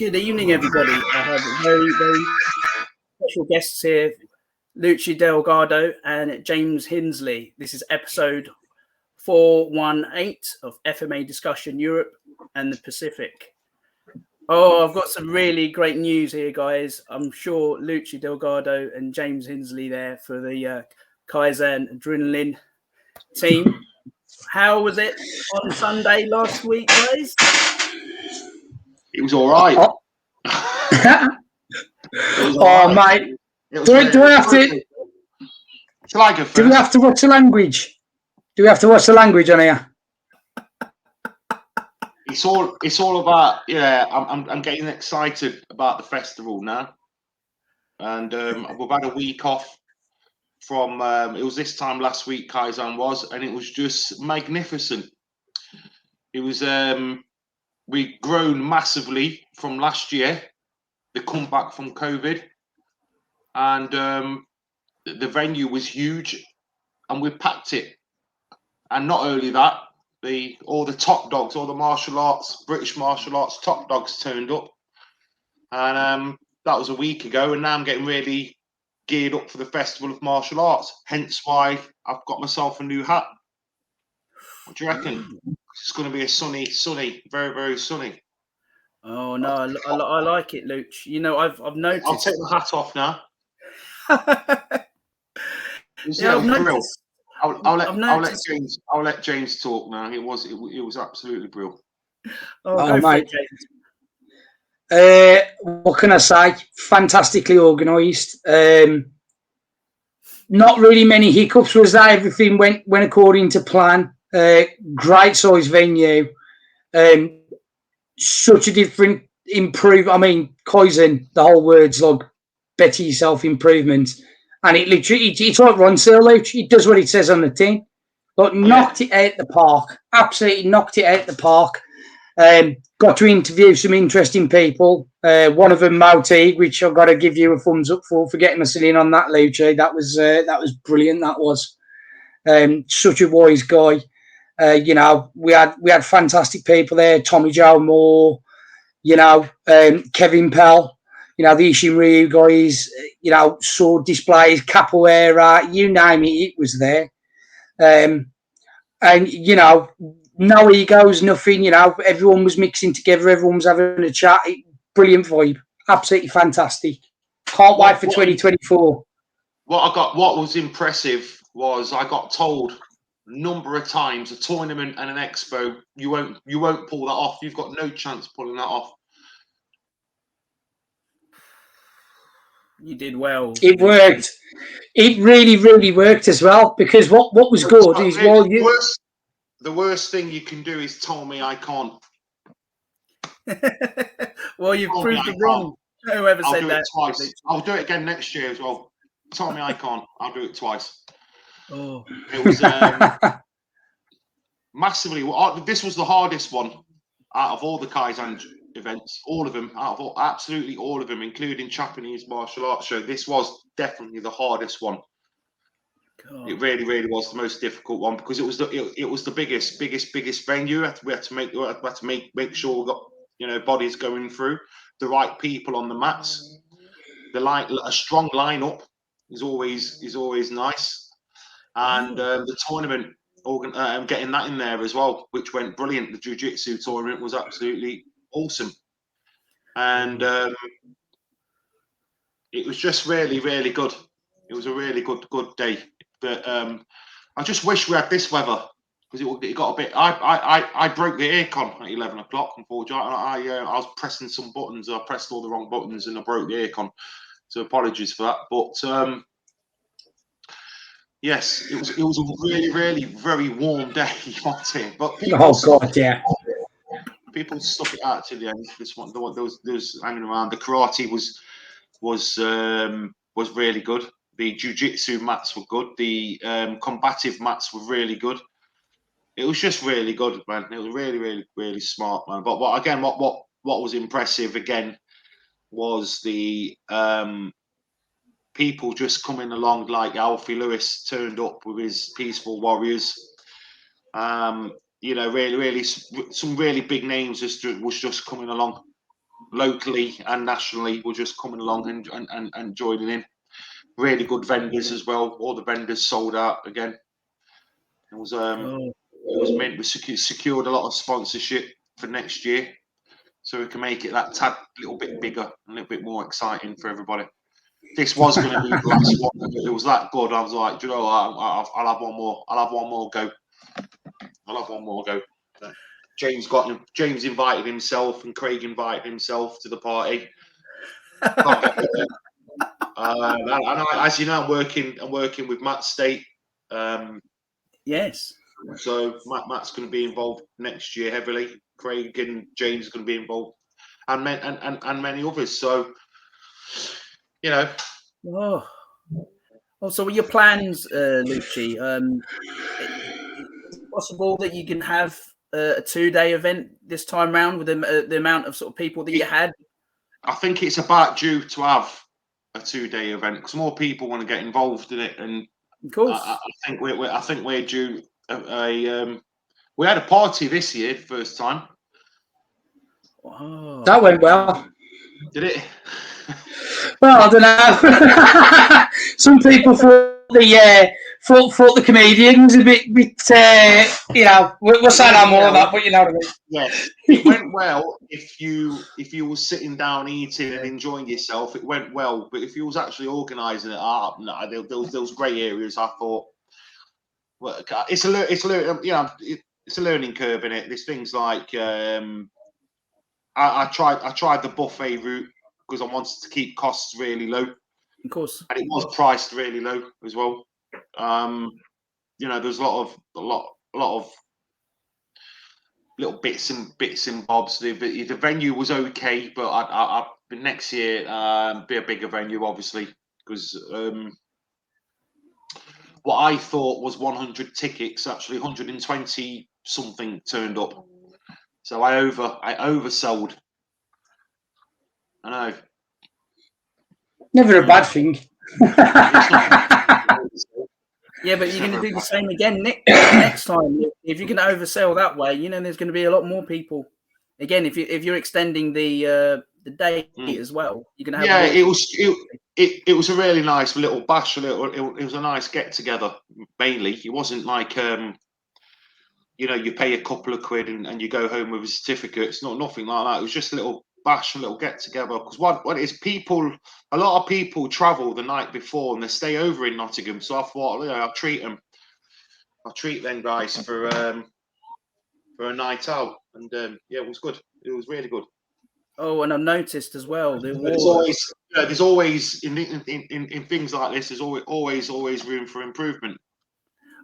Good evening, everybody. I have very, very special guests here, Lucci Gaudio and James Hinsley. This is episode 418 of FMA Discussion Europe and the Pacific. Oh, I've got some really great news here, guys. I'm sure Lucci Gaudio and James Hinsley there for the Kaizen Adrenaline team. How was it on Sunday last week, guys? It was all right. Mate. Do we have to? Shall I go first? Do we have to watch the language? Do we have to watch the language on here? It's all about. Yeah, I'm getting excited about the festival now, and we've had a week off from. It was this time last week. Kaizen was, and it was just magnificent. It was. We've grown massively from last year, the comeback from COVID, and the venue was huge, and we packed it. And not only that, all the top dogs, all the martial arts, British martial arts top dogs turned up, and that was a week ago. And now I'm getting really geared up for the Festival of Martial Arts. Hence why I've got myself a new hat. What do you reckon? It's going to be a sunny, very, very sunny. Oh no, I like it, Luch. You know, I've noticed. I'll take the hat off now. I'll let James talk now. It was absolutely brilliant. Oh mate. What can I say? Fantastically organised. Not really many hiccups, was there? Everything went according to plan. Great size venue. Such a different Kaizen, the whole word's like better yourself improvement. And it literally, it's like Ron Sirluch. It does what it says on the tin. But knocked it out the park. Absolutely knocked it out the park. Got to interview some interesting people. One of them, Moti, which I've got to give you a thumbs up for getting us in on that, Lucci. That was brilliant. That was such a wise guy. You know, we had fantastic people there. Tommy Joe Moore, you know, Kevin Pell, you know, the Ishin Ryu guys, you know, sword displays, capoeira, you name it, it was there. And, you know, no egos, nothing, you know, everyone was mixing together, everyone was having a chat. Brilliant vibe. Absolutely fantastic. Can't wait for 2024. What was impressive was I got told number of times, a tournament and an expo, you won't pull that off. You've got no chance pulling that off. You did well. It worked. It really, really worked as well, because what was good is the worst thing you can do is tell me I can't. Well, you've proved it wrong. Whoever said that. Twice. I'll do it again next year as well. Tell me I can't. I'll do it twice. Oh, it was massively. This was the hardest one out of all the Kaizen events. All of them, absolutely all of them, including Japanese martial arts show. This was definitely the hardest one. God. It really, really was the most difficult one, because it was the biggest venue. We had to make sure we got, you know, bodies going through, the right people on the mats. A strong lineup is always nice. And the tournament, getting that in there as well, which went brilliant. The jiu-jitsu tournament was absolutely awesome. And it was just really, really good. It was a really good day. But I just wish we had this weather, because it got a bit. I broke the aircon at 11 o'clock, unfortunately. I was pressing some buttons. I pressed all the wrong buttons and I broke the aircon. So apologies for that. But yes, it was a really, really very warm day out here. But people people stuck it out to the end. This one, those hanging around. The karate was really good. The jiu-jitsu mats were good. The combative mats were really good. It was just really good, man. It was really, really, really smart, man. But what was impressive again was the people just coming along, like Alfie Lewis turned up with his Peaceful Warriors. You know, really, really, some really big names was just coming along. locally and nationally were just coming along and joining in. Really good vendors as well. All the vendors sold out again. It was meant we secured a lot of sponsorship for next year, so we can make it that tad little bit bigger, a little bit more exciting for everybody. This was going to be the last one. It was that good. I was like, do you know, I'll have one more. I'll have one more go. James invited himself, and Craig invited himself to the party. As you know, I'm working with Matt State. Yes. So Matt's going to be involved next year heavily. Craig and James are going to be involved, and many others. So, you know. Oh, so your plans, Lucci? Is it possible that you can have a 2-day event this time round with the amount of sort of people that you had? I think it's about due to have a 2-day event because more people want to get involved in it, and of course, I think we're due. We had a party this year, first time. Oh, that went well. Did it? Well, I don't know. Some people thought the comedians a bit you know, we'll say no more on that, but you know what I mean. Yes, it went well if you were sitting down eating and enjoying yourself. It went well, but if you was actually organising it, no, there was grey areas. I thought, well, it's a learning curve in it. There's things like I tried the buffet route because I wanted to keep costs really low. Of course, and it was priced really low as well. You know, there's a lot of little bits and bobs. The venue was okay, but I next year be a bigger venue, obviously, because what I thought was 100 tickets, actually 120 something turned up. So I oversold. I know. Never a bad thing. Yeah, but you're going to do the same again next time. If you can oversell that way, you know there's going to be a lot more people. Again, if you're extending the date as well, you're going to have. Yeah, it was a really nice little bash. It was a nice get together. Mainly, it wasn't like you know, you pay a couple of quid and you go home with a certificate. It's nothing like that. It was just a little bash, a little get together. Because what it is, a lot of people travel the night before and they stay over in Nottingham. So I thought, you know, I'll treat them guys for a night out, and yeah, it was good. It was really good. Oh, and I've noticed as well. There's always in things like this. There's always room for improvement.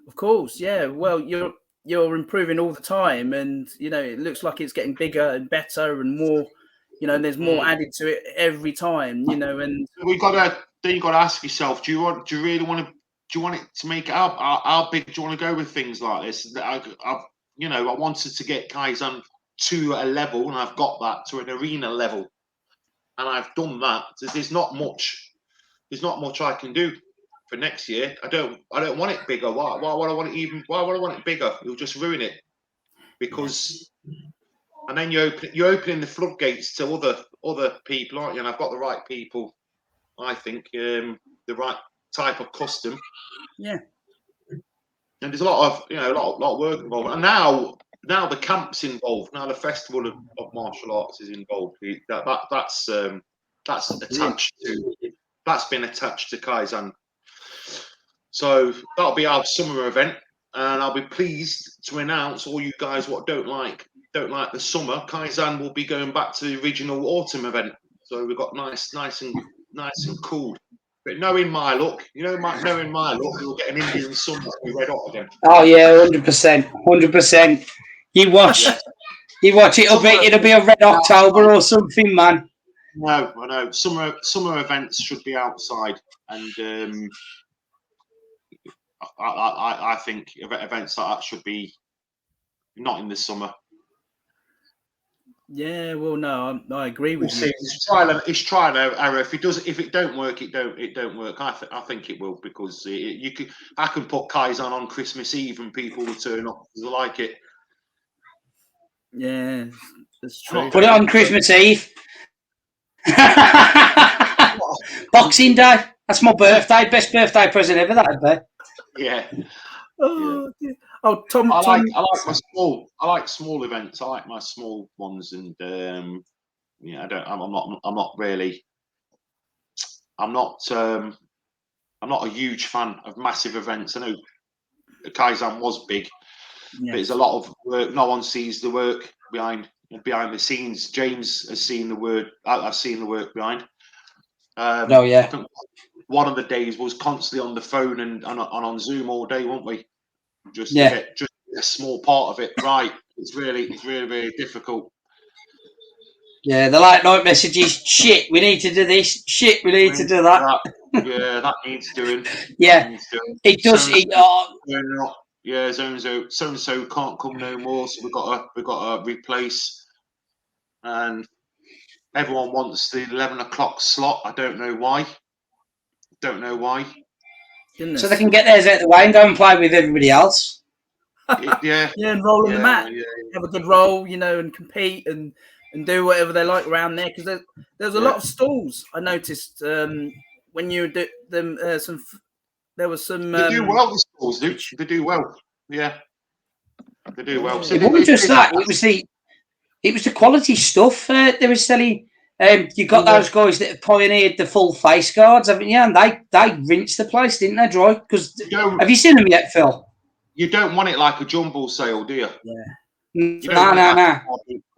Of course, yeah. Well, you're improving all the time, and you know it looks like it's getting bigger and better and more. You know, there's more added to it every time. You know, and then you got to ask yourself: do you really want to? Do you want it to make it up? How big do you want to go with things like this? I wanted to get Kaizen to a level, and I've got that to an arena level, and I've done that. There's not much I can do for next year. I don't want it bigger. Why would I want it bigger? You'll just ruin it because, and then you're opening the floodgates to other people, aren't you? And I've got the right people, I think, the right type of custom. Yeah. And there's a lot of work involved. And now the camp's involved. Now the Festival of Martial Arts is involved. That's attached to. That's been attached to Kaizen. So that'll be our summer event, and I'll be pleased to announce all you guys what don't like the summer. Kaizen will be going back to the original autumn event. So we've got nice and cool. But knowing my luck, you'll get an Indian summer to be red hot again. Oh yeah, 100%. You watch it'll be a red October or something, man. No, I know. Summer events should be outside, and I think events like that should be not in the summer. Yeah, well, no, I agree with you. It's trial and error. If it don't work, it don't work. I think it will because I can put Kaizen on Christmas Eve and people will turn up because they like it. Yeah, that's true. Put it on Christmas Eve. Boxing Day. That's my birthday. Best birthday present ever. That'd be. Yeah. Oh, dear. Oh, Tom. I Tom. like small events. I like my small ones, and yeah, I'm not really. I'm not a huge fan of massive events. I know Kaizen was big, but it's a lot of work. No one sees the work behind the scenes. James has seen the work. I've seen the work behind. Oh yeah. I think one of the days was constantly on the phone and on Zoom all day, weren't we? Just to get just a small part of it right. It's really difficult. Yeah, the late night messages. Shit, we need to do this. Shit, we need to do that. Yeah, that needs doing. Yeah, it does. Yeah, so and so can't come no more, so we've got to replace. And everyone wants the 11 o'clock slot. I don't know why. Goodness. So they can get theirs out of the way and go and play with everybody else. Yeah, and roll on the mat. Have a good roll, and compete and do whatever they like around there. Because there's a lot of stalls. I noticed when you do them. There was some. They do well. The stalls do. They do well. Yeah, they do well. So it wasn't just that. It was the quality stuff they were selling. You got those guys that have pioneered the full face guards, haven't you? And they rinsed the place, didn't they, dry? Because have you seen them yet, Phil? You don't want it like a jumble sale, do you? Yeah. No.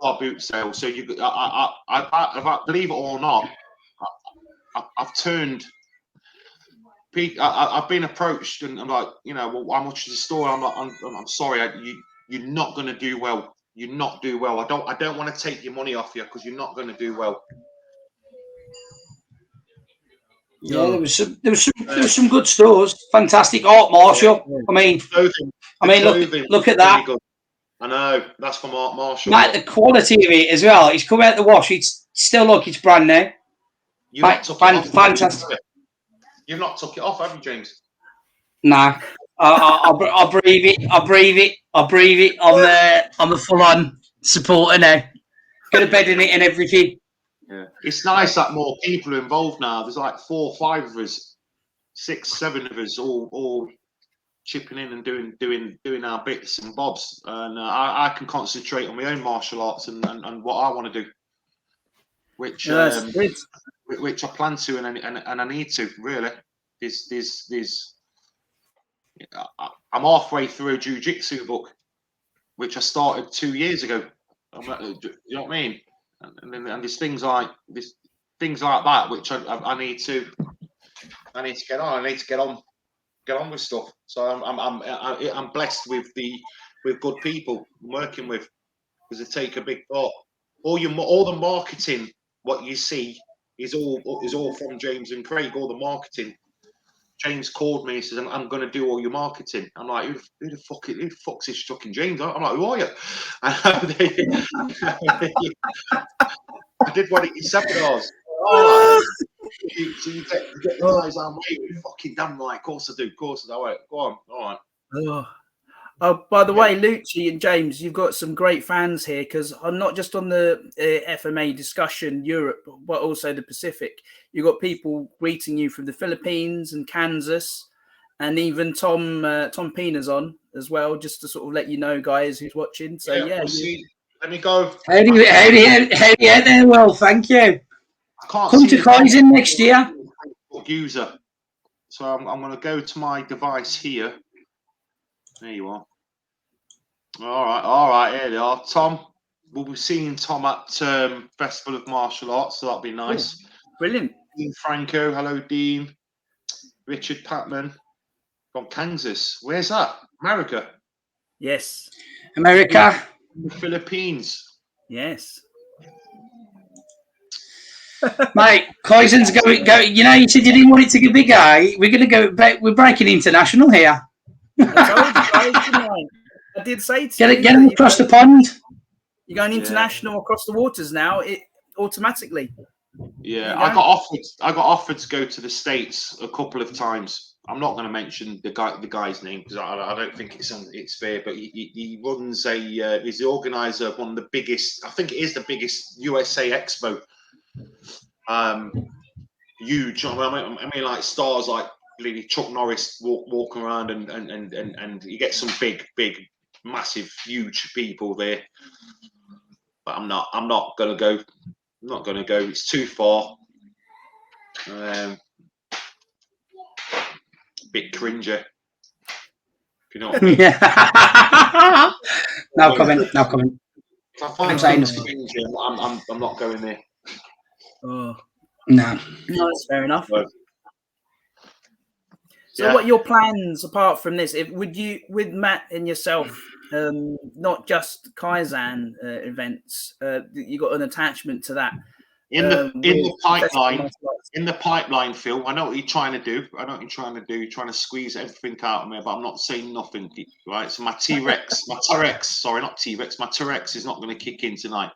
Car boot sale. So I believe it or not, I've turned. I've been approached and I'm like, well, how much is the store? I'm like, I'm sorry, you're not going to do well. You're not do well. I don't want to take your money off you because you're not going to do well. Yeah, there was some good stores. Fantastic Art Marshall. Look at that. Good. I know that's from Art Marshall. Mate, the quality of it as well. It's come out the wash. It's still it's brand new. Fantastic. You've not took it off, have you, James? Nah. I breathe it. I'm a full-on supporter now. Got a bed in it and everything. Yeah, it's nice that more people are involved now. There's like 4 or 5 of us, 6, 7 of us, all chipping in and doing our bits and bobs, and I can concentrate on my own martial arts and what I want to do, which I plan to and I need to really. I'm halfway through a jiu-jitsu book, which I started 2 years ago. You know what I mean? And there's things like that which I need to get on. I need to get on with stuff. So I'm blessed with good people I'm working with, because they take a big part. All the marketing, what you see is all from James and Craig. All the marketing. James called me and says, I'm going to do all your marketing. I'm like, who the fuck's this fucking James? I'm like, who are you? I did what he said with ours. So you get the guys I'm waiting. Fucking damn right. Of course I do. Go on. All right. Oh, by the way, Lucci and James, you've got some great fans here, because I'm not just on the FMA discussion Europe, but also the Pacific. You've got people greeting you from the Philippines and Kansas, and even Tom Pina's on as well, just to sort of let you know, guys, who's watching. So we'll see. Let me go. How do you there? Well, thank you. Come to Kaizen next year. User. So I'm going to go to my device here. There you are. All right. Here they are. Tom, we'll be seeing Tom at Festival of Martial Arts, so that'll be nice. Brilliant. Dean Franco, hello, Dean. Richard Patman from Kansas. Where's that? America. Yes. America. The Philippines. Yes. Mate, Kaizen's going. You said you didn't want it to get big, eh? We're going to go. We're breaking international here. I did say to you, get them across the pond. You're going international across the waters now. It automatically. Yeah, I got offered to go to the States a couple of times. I'm not going to mention the guy's name because I don't think it's fair. But he runs he's the organizer of one of the biggest. I think it is the biggest USA Expo. huge. I mean, like stars like really Chuck Norris walking around, and you get some big, massive, huge people there. But I'm not gonna go. I'm not gonna go. It's too far. Bit cringer. If you know what I mean. No comment. If I find things cringy, I'm not going there. Oh. No, that's fair enough. No. So, what are your plans apart from this? Would you, with Matt and yourself, not just Kaizen events, you got an attachment to that? In the pipeline, Phil. I know what you're trying to do. You're trying to squeeze everything out of me, but I'm not saying nothing, right? So my T-Rex, my T-Rex is not going to kick in tonight.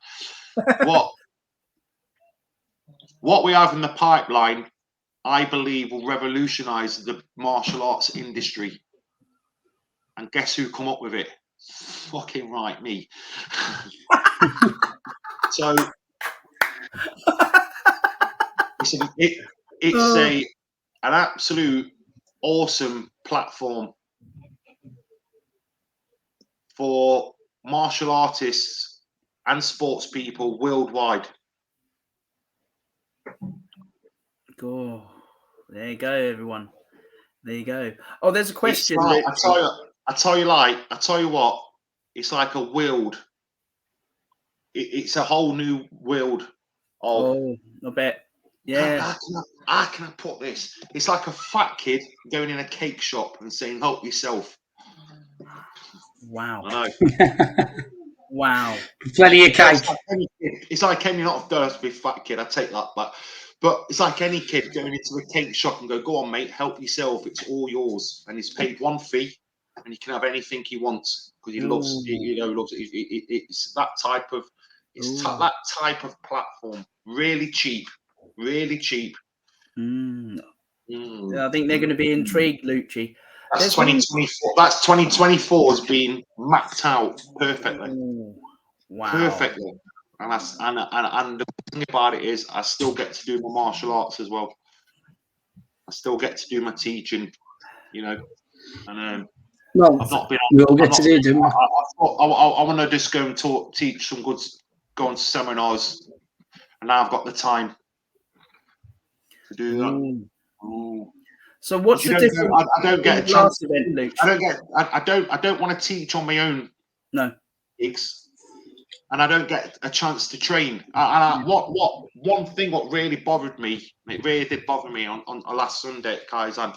What we have in the pipeline, I believe, will revolutionise the martial arts industry. And guess who come up with it? Fucking right, me. So it's an absolute awesome platform for martial artists and sports people worldwide. Cool. There you go, everyone. There you go. Oh, there's a question. Like, I tell you what, it's like a world. It's a whole new world of. Oh, I bet. Yeah. How can I put this? It's like a fat kid going in a cake shop and saying, "Help yourself." Wow. I know. Wow. Plenty of cake. It's like any not to be fat kid. I take that back. But it's like any kid going into a cake shop and go on, mate, help yourself. It's all yours. And he's paid one fee, and he can have anything he wants because he loves. Loves it. It's that type of. It's that type of platform. Really cheap. Really cheap. I think they're going to be intrigued, Lucci. That's 2024. That's 2024 has been mapped out perfectly. Wow. Perfectly. And the thing about it is, I still get to do my martial arts as well. I still get to do my teaching, And I've not been. We all get to do them. I want to just go and teach some good, go on seminars, and now I've got the time to do that. Ooh. So what's the difference? I don't get a chance. Event, Luke? I don't want to teach on my own. No. Gigs, and I don't get a chance to train. One thing what really bothered me, it really did bother me on last Sunday at Kaizen.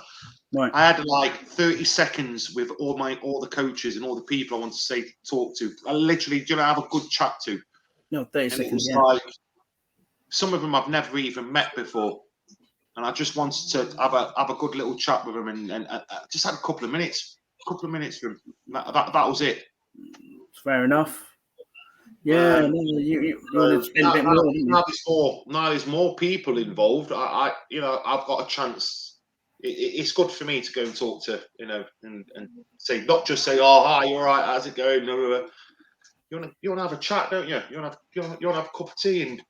Right. I had like 30 seconds with all the coaches and all the people I want to talk to. I literally, have a good chat to. No, 30 seconds. Like, some of them I've never even met before, and I just wanted to have a good little chat with them, and just had a couple of minutes with them. That was it. Fair enough. Yeah, you want to spend a bit more. Now there's more people involved. I've got a chance. It's good for me to go and talk to, and say, not just say, "Oh, hi, you're right, how's it going?" No. You want to have a chat, don't you? You want to have a cup of tea and.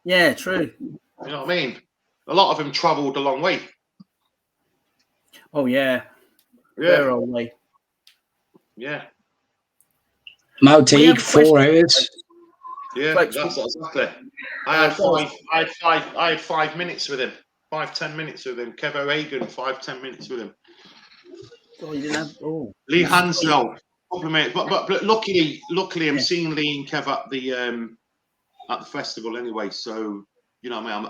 Yeah, true. You know what I mean? A lot of them travelled a long way. Oh yeah. They're a long way. Yeah. Maltique, 4 hours. Yeah, that's exactly. I had 5 minutes with him. 5-10 minutes with him. Kev O'Hagan, 5-10 minutes with him. Oh, you didn't have. Oh. Lee Hansdell, couple of minutes. But luckily, I'm seeing Lee and Kev at the festival anyway. So I mean,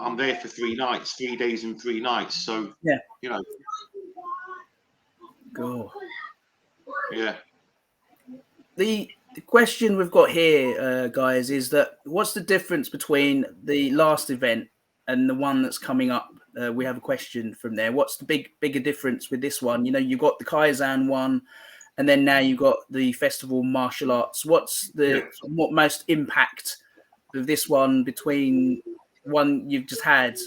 I'm there for 3 nights, 3 days and 3 nights. So Go. Yeah. The question we've got here, guys, is that what's the difference between the last event and the one that's coming up? We have a question from there. What's the bigger difference with this one? You've got the Kaizen one, and then now you've got the Festival Martial Arts. What most impact of this one between one you've just had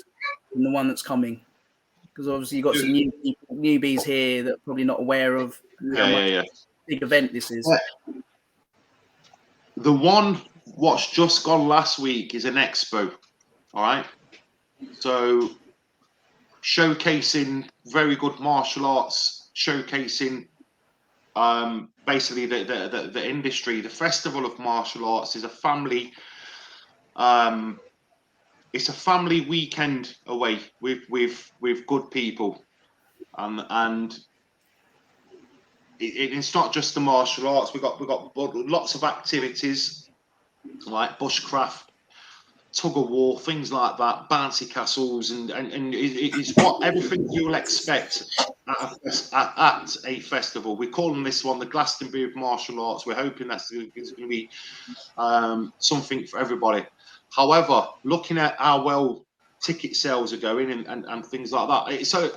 and the one that's coming? Because obviously you've got some newbies here that are probably not aware of how much big event this is. The one what's just gone last week is an expo. All right. So showcasing very good martial arts, showcasing basically the industry. The Festival of Martial Arts is a family. It's a family weekend away with good people, and it's not just the martial arts. We got lots of activities like bushcraft, tug of war, things like that, bouncy castles, and it's what everything you'll expect at a festival. We're calling this one the Glastonbury of Martial Arts. We're hoping that's going to be something for everybody. However, looking at how well ticket sales are going and things like that, so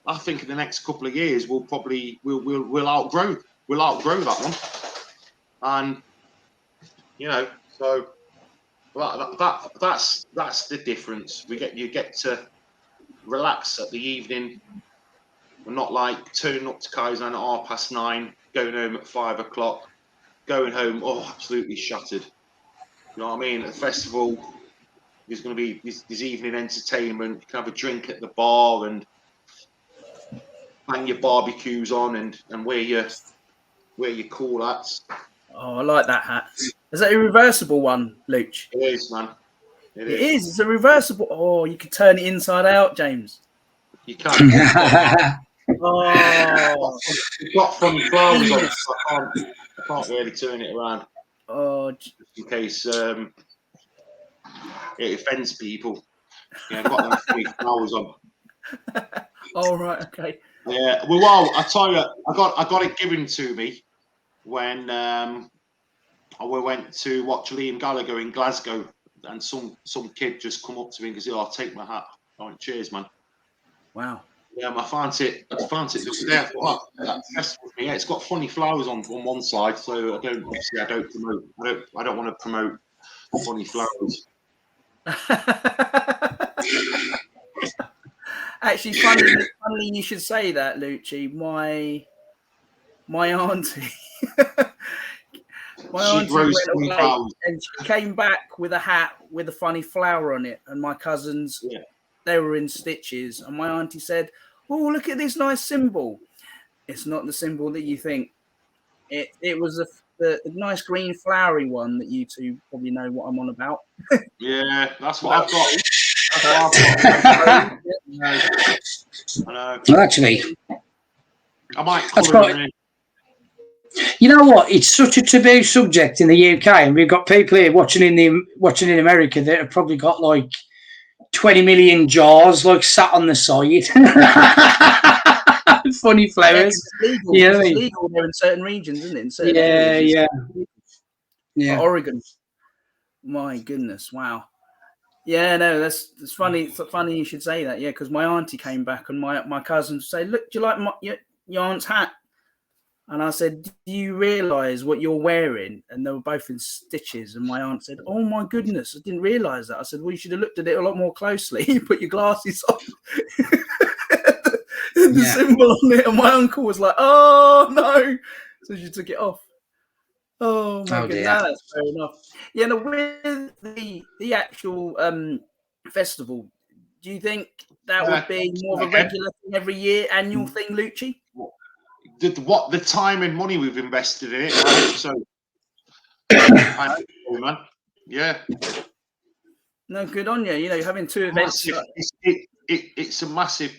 I think in the next couple of years we'll outgrow that one, and so. Well, that's the difference. You get to relax at the evening. We're not like turning up to Kaizen at 9:30, going home at 5 o'clock, going home absolutely shattered. You know what I mean? At the festival, there's going to be this evening entertainment. You can have a drink at the bar and hang your barbecues on and wear your cool hats. Oh, I like that hat. Is that a reversible one, Luch? It is, man. It is. It's a reversible. Oh, you can turn it inside out, James. You can. Oh, it's got funny flowers on it, so I can't really turn it around. Oh, just in case it offends people. Yeah, I've got them funny flowers on. Oh, right, okay. Yeah, well, I tell you, I got it given to me when we went to watch Liam Gallagher in Glasgow, and some kid just come up to me and goes, "I'll take my hat." I went, "Cheers, man." Wow. Yeah, I found it the other day. I thought, that's with me. Yeah, it's got funny flowers on one side, so I don't want to promote funny flowers. Actually, funny you should say that, Lucci. My auntie. My auntie went away and she came back with a hat with a funny flower on it, and my cousins, they were in stitches, and my auntie said, "Oh, look at this nice symbol." It's not the symbol that you think. It was the nice green flowery one that you two probably know what I'm on about. Yeah, that's what I've got. I know. Well, actually, I might colour it in. You know what? It's such a taboo subject in the UK, and we've got people here watching in America that have probably got like 20 million jars like sat on the side. Funny flowers. Yeah, it's legal there in certain regions, isn't it? In certain areas. Yeah. Oregon. My goodness, wow. Yeah, no, that's funny. It's funny you should say that. Yeah, because my auntie came back and my cousins say, "Look, do you like your aunt's hat?" And I said, "Do you realise what you're wearing?" And they were both in stitches. And my aunt said, "Oh my goodness, I didn't realise that." I said, "Well, you should have looked at it a lot more closely. You put your glasses on." The symbol on it, and my uncle was like, "Oh no!" So she took it off. Oh my goodness, that's fair enough. Yeah, no, with the actual festival, do you think that would be more of a regular thing every year, annual thing, Lucci? What the time and money we've invested in it, I hope so. I hope so, man. Yeah. No, good on you. You know, having two events. It's a massive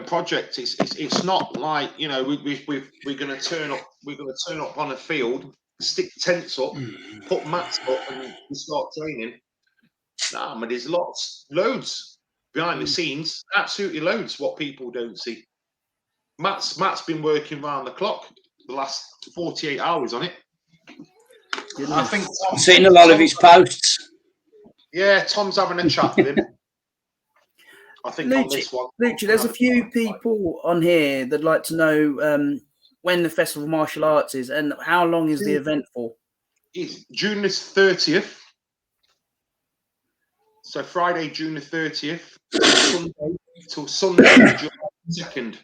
project. It's not like, you know, we're going to turn up. We're going to turn up on a field, stick tents up, put mats up, and we start training. Nah, man, there's loads behind the scenes. Absolutely loads. What people don't see. Matt's been working round the clock the last 48 hours on it. I think I've seen a lot of his posts. Yeah, Tom's having a chat with him. I think Lucci, on this one. Lucci, there's a few people on here that'd like to know when the Festival of Martial Arts is and how long is the event for? It's June the 30th. So Friday, June the 30th, till Sunday, July 2nd.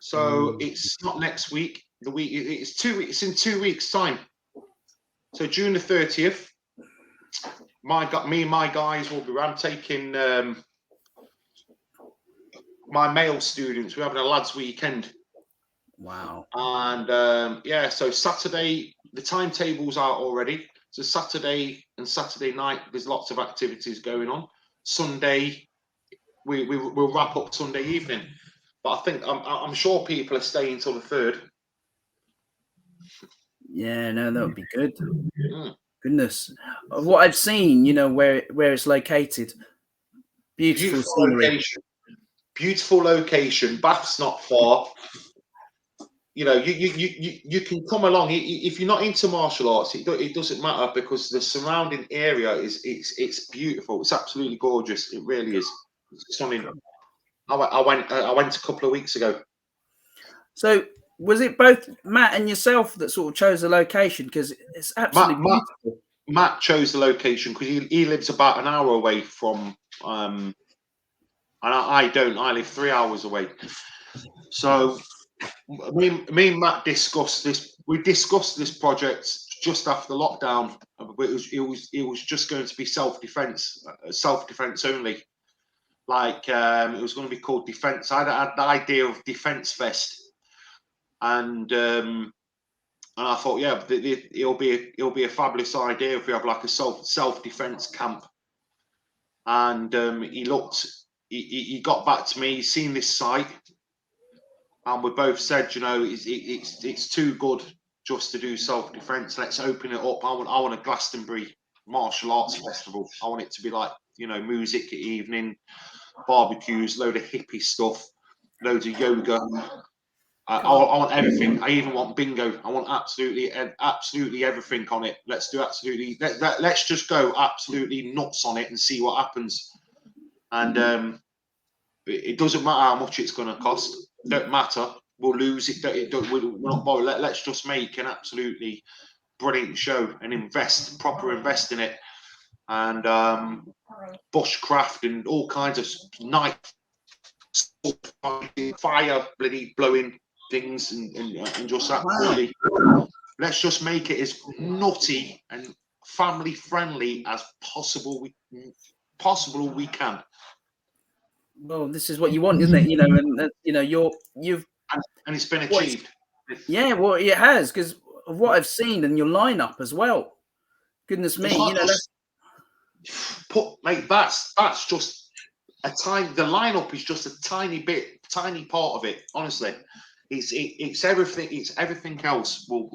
So it's not next week. The week it's 2 weeks. It's in 2 weeks' time. So June the 30th, me and my guys will be around taking my male students. We're having a lads' weekend. Wow. And so Saturday, the timetables are already. So Saturday and Saturday night, there's lots of activities going on. Sunday, we'll wrap up Sunday evening. But I think I'm sure people are staying till the 3rd. Yeah, no, that would be good. Mm. Goodness, of what I've seen, where it's located, beautiful scenery. Location. Beautiful location. Bath's not far. You can come along. If you're not into martial arts, it doesn't matter, because the surrounding area it's beautiful. It's absolutely gorgeous. It really is. It's stunning. I went a couple of weeks ago. So was it both Matt and yourself that sort of chose the location? Because it's absolutely beautiful. Matt chose the location because he lives about an hour away from, and I don't. I live 3 hours away. So me and Matt discussed this. We discussed this project just after lockdown. It was just going to be self-defense only. Like it was going to be called Defense. I had the idea of Defense Fest, and I thought, yeah, it'll be a fabulous idea if we have like a self-defense camp. And he got back to me. He's seen this site, and we both said, it's too good just to do self-defense. Let's open it up. I want a Glastonbury martial arts festival. I want it to be like, music at evening, barbecues, load of hippie stuff, loads of yoga. I want everything. I even want bingo. I want absolutely everything on it. Let's just go absolutely nuts on it and see what happens. And it doesn't matter how much it's going to cost. It don't matter. We'll lose it. We're not bothered. Let's just make an absolutely brilliant show and proper invest in it. And bushcraft and all kinds of night fire, bloody blowing things and just absolutely. Let's just make it as nutty and family friendly as possible. We can. Well, this is what you want, isn't it? You've and it's been achieved. Yeah, well, it has, because of what I've seen and your lineup as well. Goodness me, mate. That's just a tiny. The lineup is just a tiny part of it. Honestly, it's everything. It's everything else. What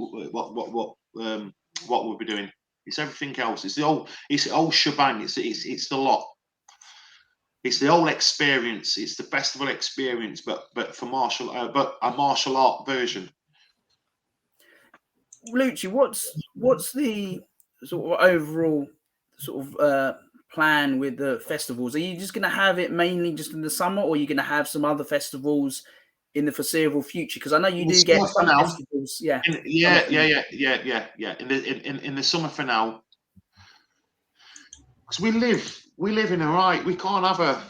we'll be doing. It's everything else. It's the whole shebang. It's the lot. It's the whole experience. It's the festival experience, but for but a martial art version. Lucci, what's the sort of overall sort of plan with the festivals? Are you just going to have it mainly just in the summer, or are you going to have some other festivals in the foreseeable future? Because I know you do get some festivals. Yeah. In the summer for now, because we live in a right. We can't have a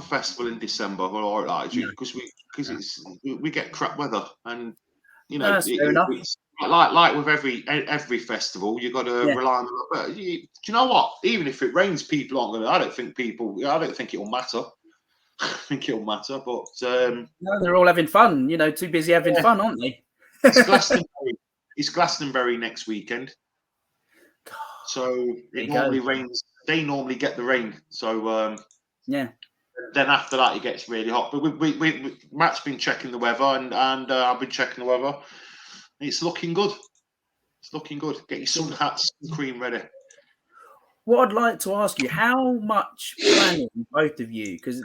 festival in December or like because we get crap weather, and fair enough. Like with every festival, you got to rely on. But do you know what? Even if it rains, people aren't going to. I don't think it'll matter. I think it'll matter, but no, they're all having fun. Too busy having fun, aren't they? It's Glastonbury next weekend. So it normally rains. They normally get the rain. So yeah. Then after that, it gets really hot. But Matt's been checking the weather, and I've been checking the weather. It's looking good. It's looking good. Get your sun hats, sun cream ready. What I'd like to ask you: how much planning, both of you? Because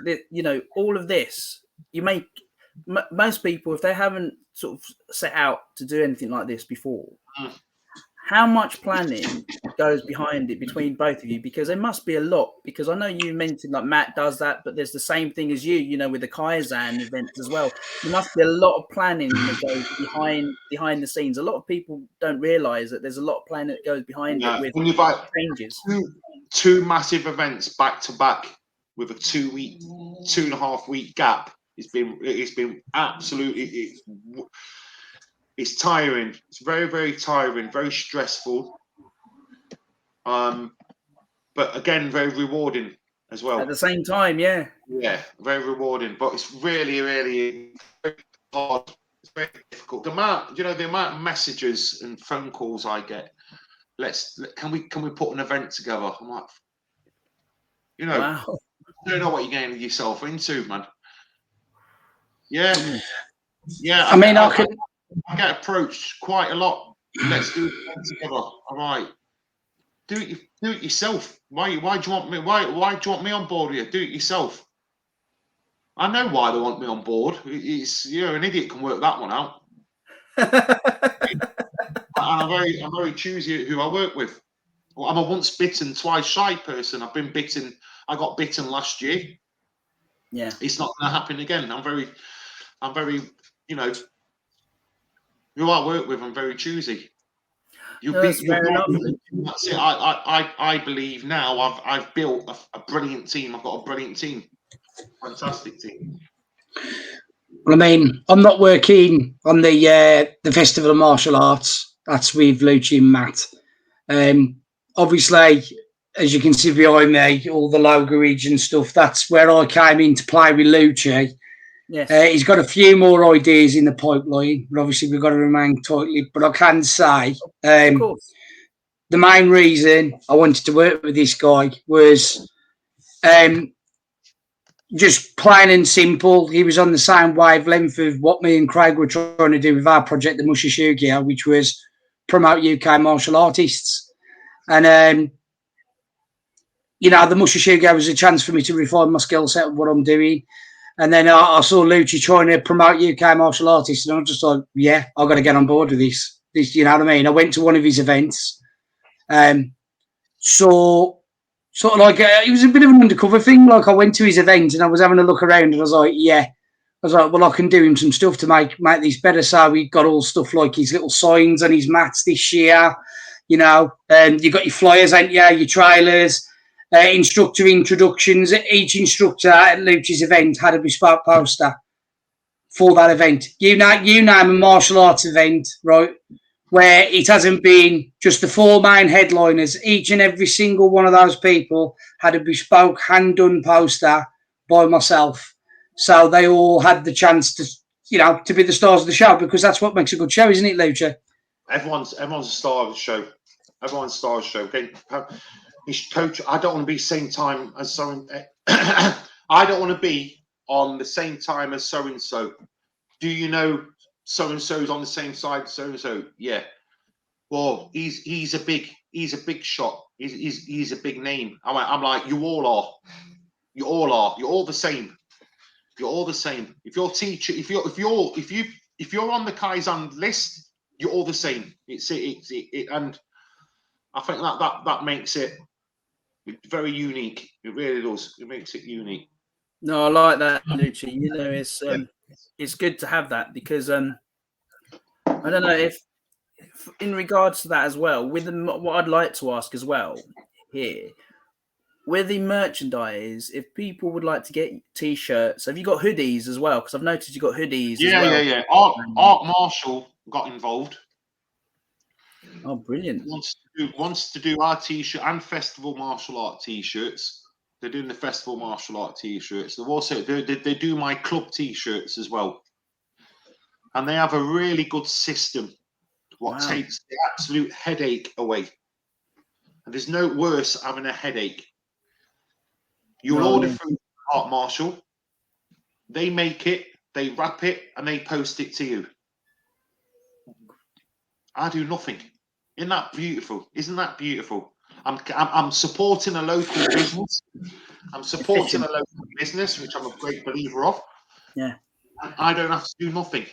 all of this, you make most people, if they haven't sort of set out to do anything like this before. How much planning goes behind it between both of you? Because there must be a lot. Because I know you mentioned like Matt does that, but there's the same thing as you, with the Kaizen events as well. There must be a lot of planning that goes behind the scenes. A lot of people don't realise that there's a lot of planning that goes behind it with changes. Two massive events back to back with a 2.5 week gap. It's been absolutely. It's tiring. It's very, very tiring, very stressful. but again, very rewarding as well. At the same time, yeah. Yeah, very rewarding, but it's really, really hard. It's very difficult. The amount of messages and phone calls I get. Can we put an event together? I'm like, Wow. I don't know what you're getting yourself into, man. Yeah, yeah. I get approached quite a lot. Let's do it together. All right. Do it yourself. Why do you want me? Why do you want me on board with you? Do it yourself. I know why they want me on board. It's an idiot can work that one out. I'm very choosy who I work with. Well, I'm a once bitten, twice shy person. I've been bitten. I got bitten last year. Yeah, it's not going to happen again. I'm very, who I work with. I'm very choosy. that's fair enough. That's it. I believe now I've built a brilliant team. I've got a brilliant team, fantastic team. Well, I mean, I'm not working on the Festival of Martial Arts. That's with Lucci and Matt. Obviously, as you can see behind me, all the logo and stuff, that's where I came in to play with Lucci. Yes. He's got a few more ideas in the pipeline, but obviously we've got to remain tightly. But I can say Of course. the main reason I wanted to work with this guy was just plain and simple. He was on the same wavelength of what me and Craig were trying to do with our project, the Mushy Shugio, which was promote UK martial artists. And, the Mushy Shugio was a chance for me to refine my skill set of what I'm doing. And then I saw Lucci trying to promote UK martial artists, and I was just like, yeah, I've got to get on board with this. You know what I mean? I went to one of his events. So sort of like it was a bit of an undercover thing. Like I went to his event and I was having a look around and I was like, yeah. I was like, well, I can do him some stuff to make this better. So we got all stuff like his little signs on his mats this year, you got your flyers, ain't you? Your trailers, instructor introductions. Each instructor at Lucci's event had a bespoke poster for that event. You name a martial arts event, right? Where it hasn't been just the four main headliners. Each and every single one of those people had a bespoke hand-done poster by myself. So they all had the chance to be the stars of the show, because that's what makes a good show, isn't it, Lucci? Everyone's a star of the show. Everyone's a star of the show. Okay? Coach, I don't want to be same time as so. I don't want to be on the same time as so and so. Do you know so and so's on the same side? So and so, yeah. Well, he's a big shot. He's a big name. I'm like, you all are. You all are. You're all the same. You're all the same. If you're teacher, if you're on the Kaizen list, you're all the same. And I think that makes it very unique. It really does. It makes it unique. No, I like that, Lucci. It's good to have that, because I don't know if in regards to that as well, with what I'd like to ask as well here, with the merchandise, if people would like to get T-shirts, have you got hoodies as well? Because I've noticed you got hoodies. Yeah. Art Marshall got involved. Oh, brilliant! Wants to do our T-shirt and Festival Martial Art T-shirts. They're doing the Festival Martial Art T-shirts. They've also they do my club T-shirts as well, and they have a really good system. What takes the absolute headache away. And there's no worse having a headache. You'll order from Art Marshall. They make it, they wrap it, and they post it to you. I do nothing. Isn't that beautiful? Isn't that beautiful? I'm supporting a local business. I'm supporting a local business, which I'm a great believer of. Yeah. And I don't have to do nothing.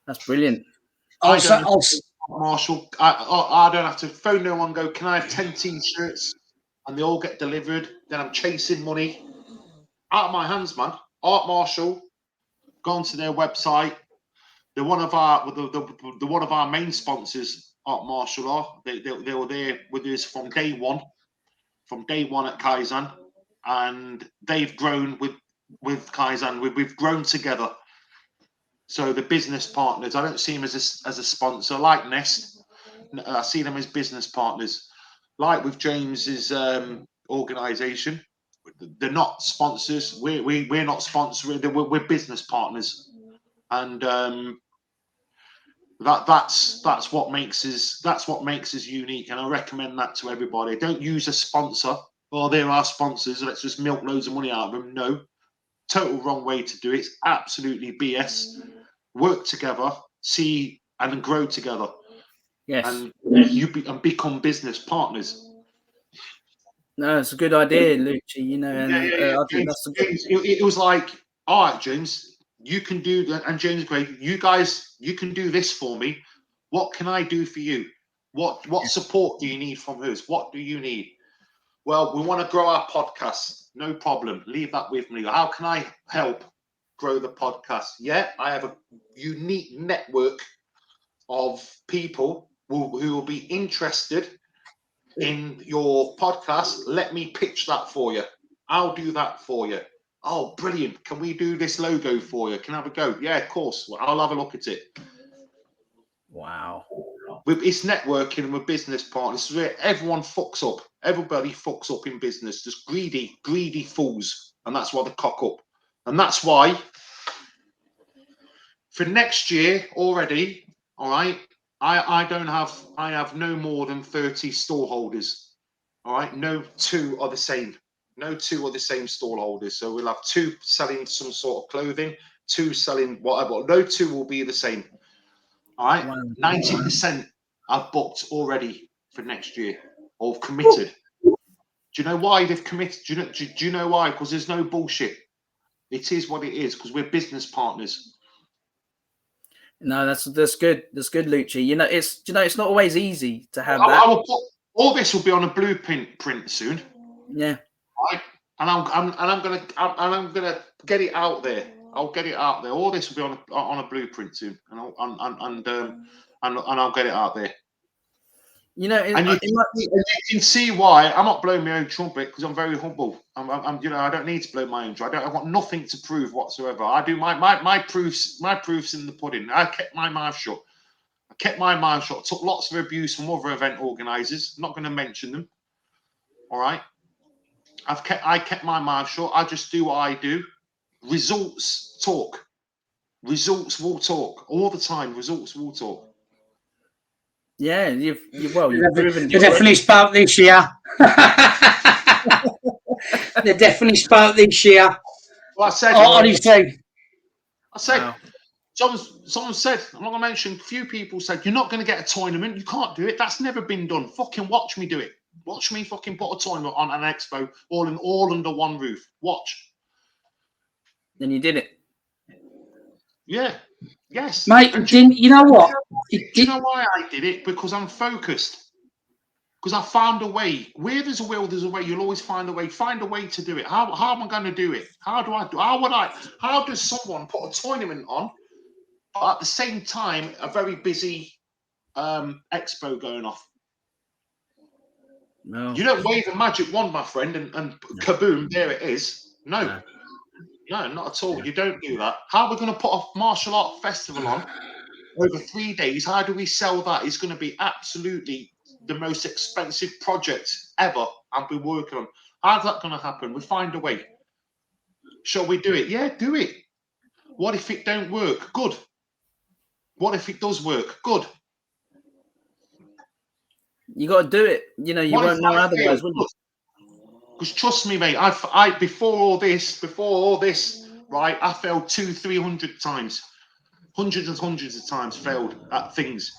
That's brilliant. Marshall, I don't have to phone no one and go, can I have 10 T-shirts? And they all get delivered. Then I'm chasing money out of my hands, man. Art Marshall, go onto their website. They're one of our main sponsors. Art Marshall are. They were there with us from day one at Kaizen, and they've grown with Kaizen. We've grown together. So the business partners, I don't see them as a sponsor like Nest. I see them as business partners. like with James's organisation, they're not sponsors. We're not sponsoring. We're business partners, and that's what makes us unique. And I recommend that to everybody. Don't use a sponsor. Oh, there are sponsors. Let's just milk loads of money out of them. No, total wrong way to do it. It's absolutely BS. Work together, see and grow together. Yes. And and become business partners. No, it's a good idea, Lucci. You know, and I think James, that's a good. it was like, all right, James, you can do that, and James Gray, you guys, you can do this for me. What can I do for you? What support do you need from us? What do you need? Well, we want to grow our podcast. No problem. Leave that with me. How can I help grow the podcast? Yeah, I have a unique network of people who will be interested in your podcast. Let me pitch that for you. I'll do that for you. Oh, brilliant. Can we do this logo for you? Can I have a go? Yeah, of course. Well, I'll have a look at it. Wow. It's networking and with business partners where everyone fucks up. Everybody fucks up in business. Just greedy fools. And that's why they cock up. And that's why for next year already, all right, I have no more than 30 stall holders. All right, no two are the same. No two are the same stall holders. So we'll have 2 selling some sort of clothing, 2 selling whatever. No two will be the same. All right, 90% I've booked already for next year or committed. Do you know why they've committed? Do you know why? Because there's no bullshit. It is what it is because we're business partners. No, that's good. That's good, Lucci. You know, it's not always easy to have that. I will put, all this will be on a blueprint print soon. Yeah. Right, and I'm gonna get it out there. I'll get it out there. All this will be on a blueprint soon, and I'll get it out there. You know, you can see why I'm not blowing my own trumpet because I'm very humble. I'm I don't need to blow my own trumpet. I've got nothing to prove whatsoever. I do my proofs in the pudding. I kept my mouth shut. Took lots of abuse from other event organisers. I'm not going to mention them. All right. I kept my mouth shut. I just do what I do. Results talk. Results will talk all the time. Results will talk. Yeah, you've proven. They definitely spout this year. They definitely spout this year. Well, I said. Honestly. I said. Wow. Someone said, I'm not going to mention, a few people said, you're not going to get a tournament. You can't do it. That's never been done. Fucking watch me do it. Watch me fucking put a tournament on an expo all under one roof. Watch. Then you did it. Yeah. Yes. Mate, you know what? Do you know why I did it? Because I'm focused. Because I found a way. Where there's a will, there's a way. You'll always find a way. Find a way to do it. How am I going to do it? How does someone put a tournament on, but at the same time, a very busy expo going off? No. You don't wave a magic wand, my friend, and kaboom, there it is. No, not at all. Yeah. You don't do that. How are we going to put a martial art festival on over 3 days? How do we sell that? It's going to be absolutely the most expensive project ever I've been working on. How's that going to happen? We find a way. Shall we do it? Yeah, do it. What if it don't work? Good. What if it does work? Good. You got to do it. You know, you won't know otherwise, will you? Because trust me, mate, I before all this, right, I failed 200-300 times. Hundreds and hundreds of times failed at things.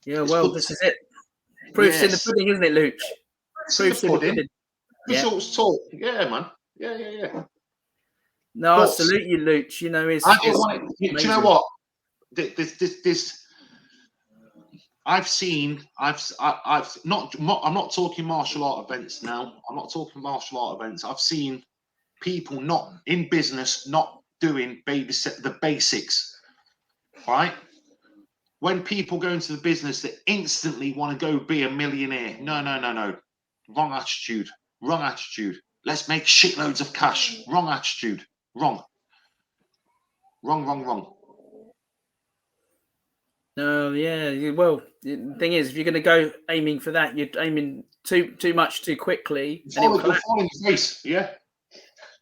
Yeah, well, this is it. Proof's in the pudding, isn't it, Luch? Proof's in the pudding. Results talk. Yeah, man. Yeah. No, I salute you, Luch. You know, do you know what? This. I'm not talking martial art events now. I'm not talking martial art events. I've seen people not in business, not doing the basics, right? When people go into the business, they instantly want to go be a millionaire. No. Wrong attitude. Let's make shitloads of cash. Wrong attitude. Wrong. No, Oh yeah. Well, the thing is, if you're going to go aiming for that, you're aiming too much too quickly, and You'll fall in your face, yeah.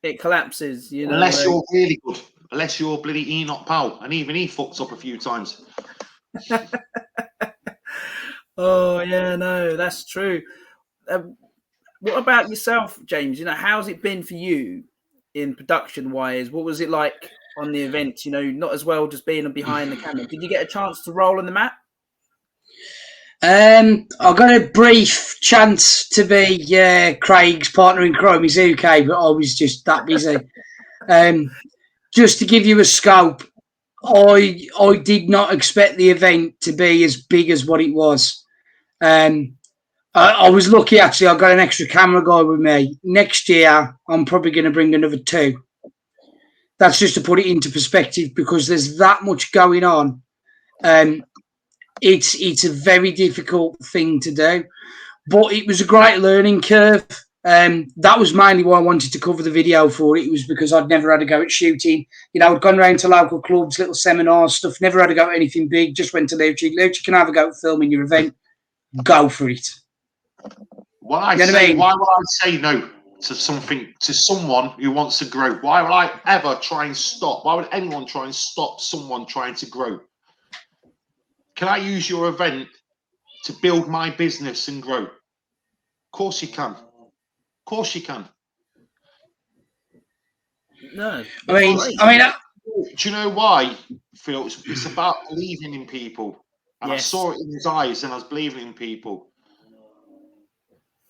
it collapses. You know, Unless you're really good. Unless you're bloody Enoch Powell, and even he fucks up a few times. Oh yeah, no, that's true. What about yourself, James? You know, how's it been for you in production wise? What was it like on the event? You know, not as well just being behind the camera. Did you get a chance to roll on the map? I got a brief chance to be Craig's partner in crime, Mizuki, but I was just that busy. Just to give you a scope, I did not expect the event to be as big as what it was. I was lucky, actually. I got an extra camera guy with me. Next year, I'm probably going to bring another 2. That's just to put it into perspective, because there's that much going on. It's a very difficult thing to do, but it was a great learning curve. That was mainly why I wanted to cover the video for it. It was because I'd never had a go at shooting. You know, I'd gone around to local clubs, little seminars, stuff. Never had a go at anything big. Just went to Lucci. Lucci, can I have a go at filming your event? Go for it. Why would I say no to something, to someone who wants to grow? Why would I ever try and stop? Why would anyone try and stop someone trying to grow? Can I use your event to build my business and grow? Of course you can. Of course you can. No. I mean, do you know why, Phil? It's about believing in people. And yes. I saw it in his eyes, and I was believing in people.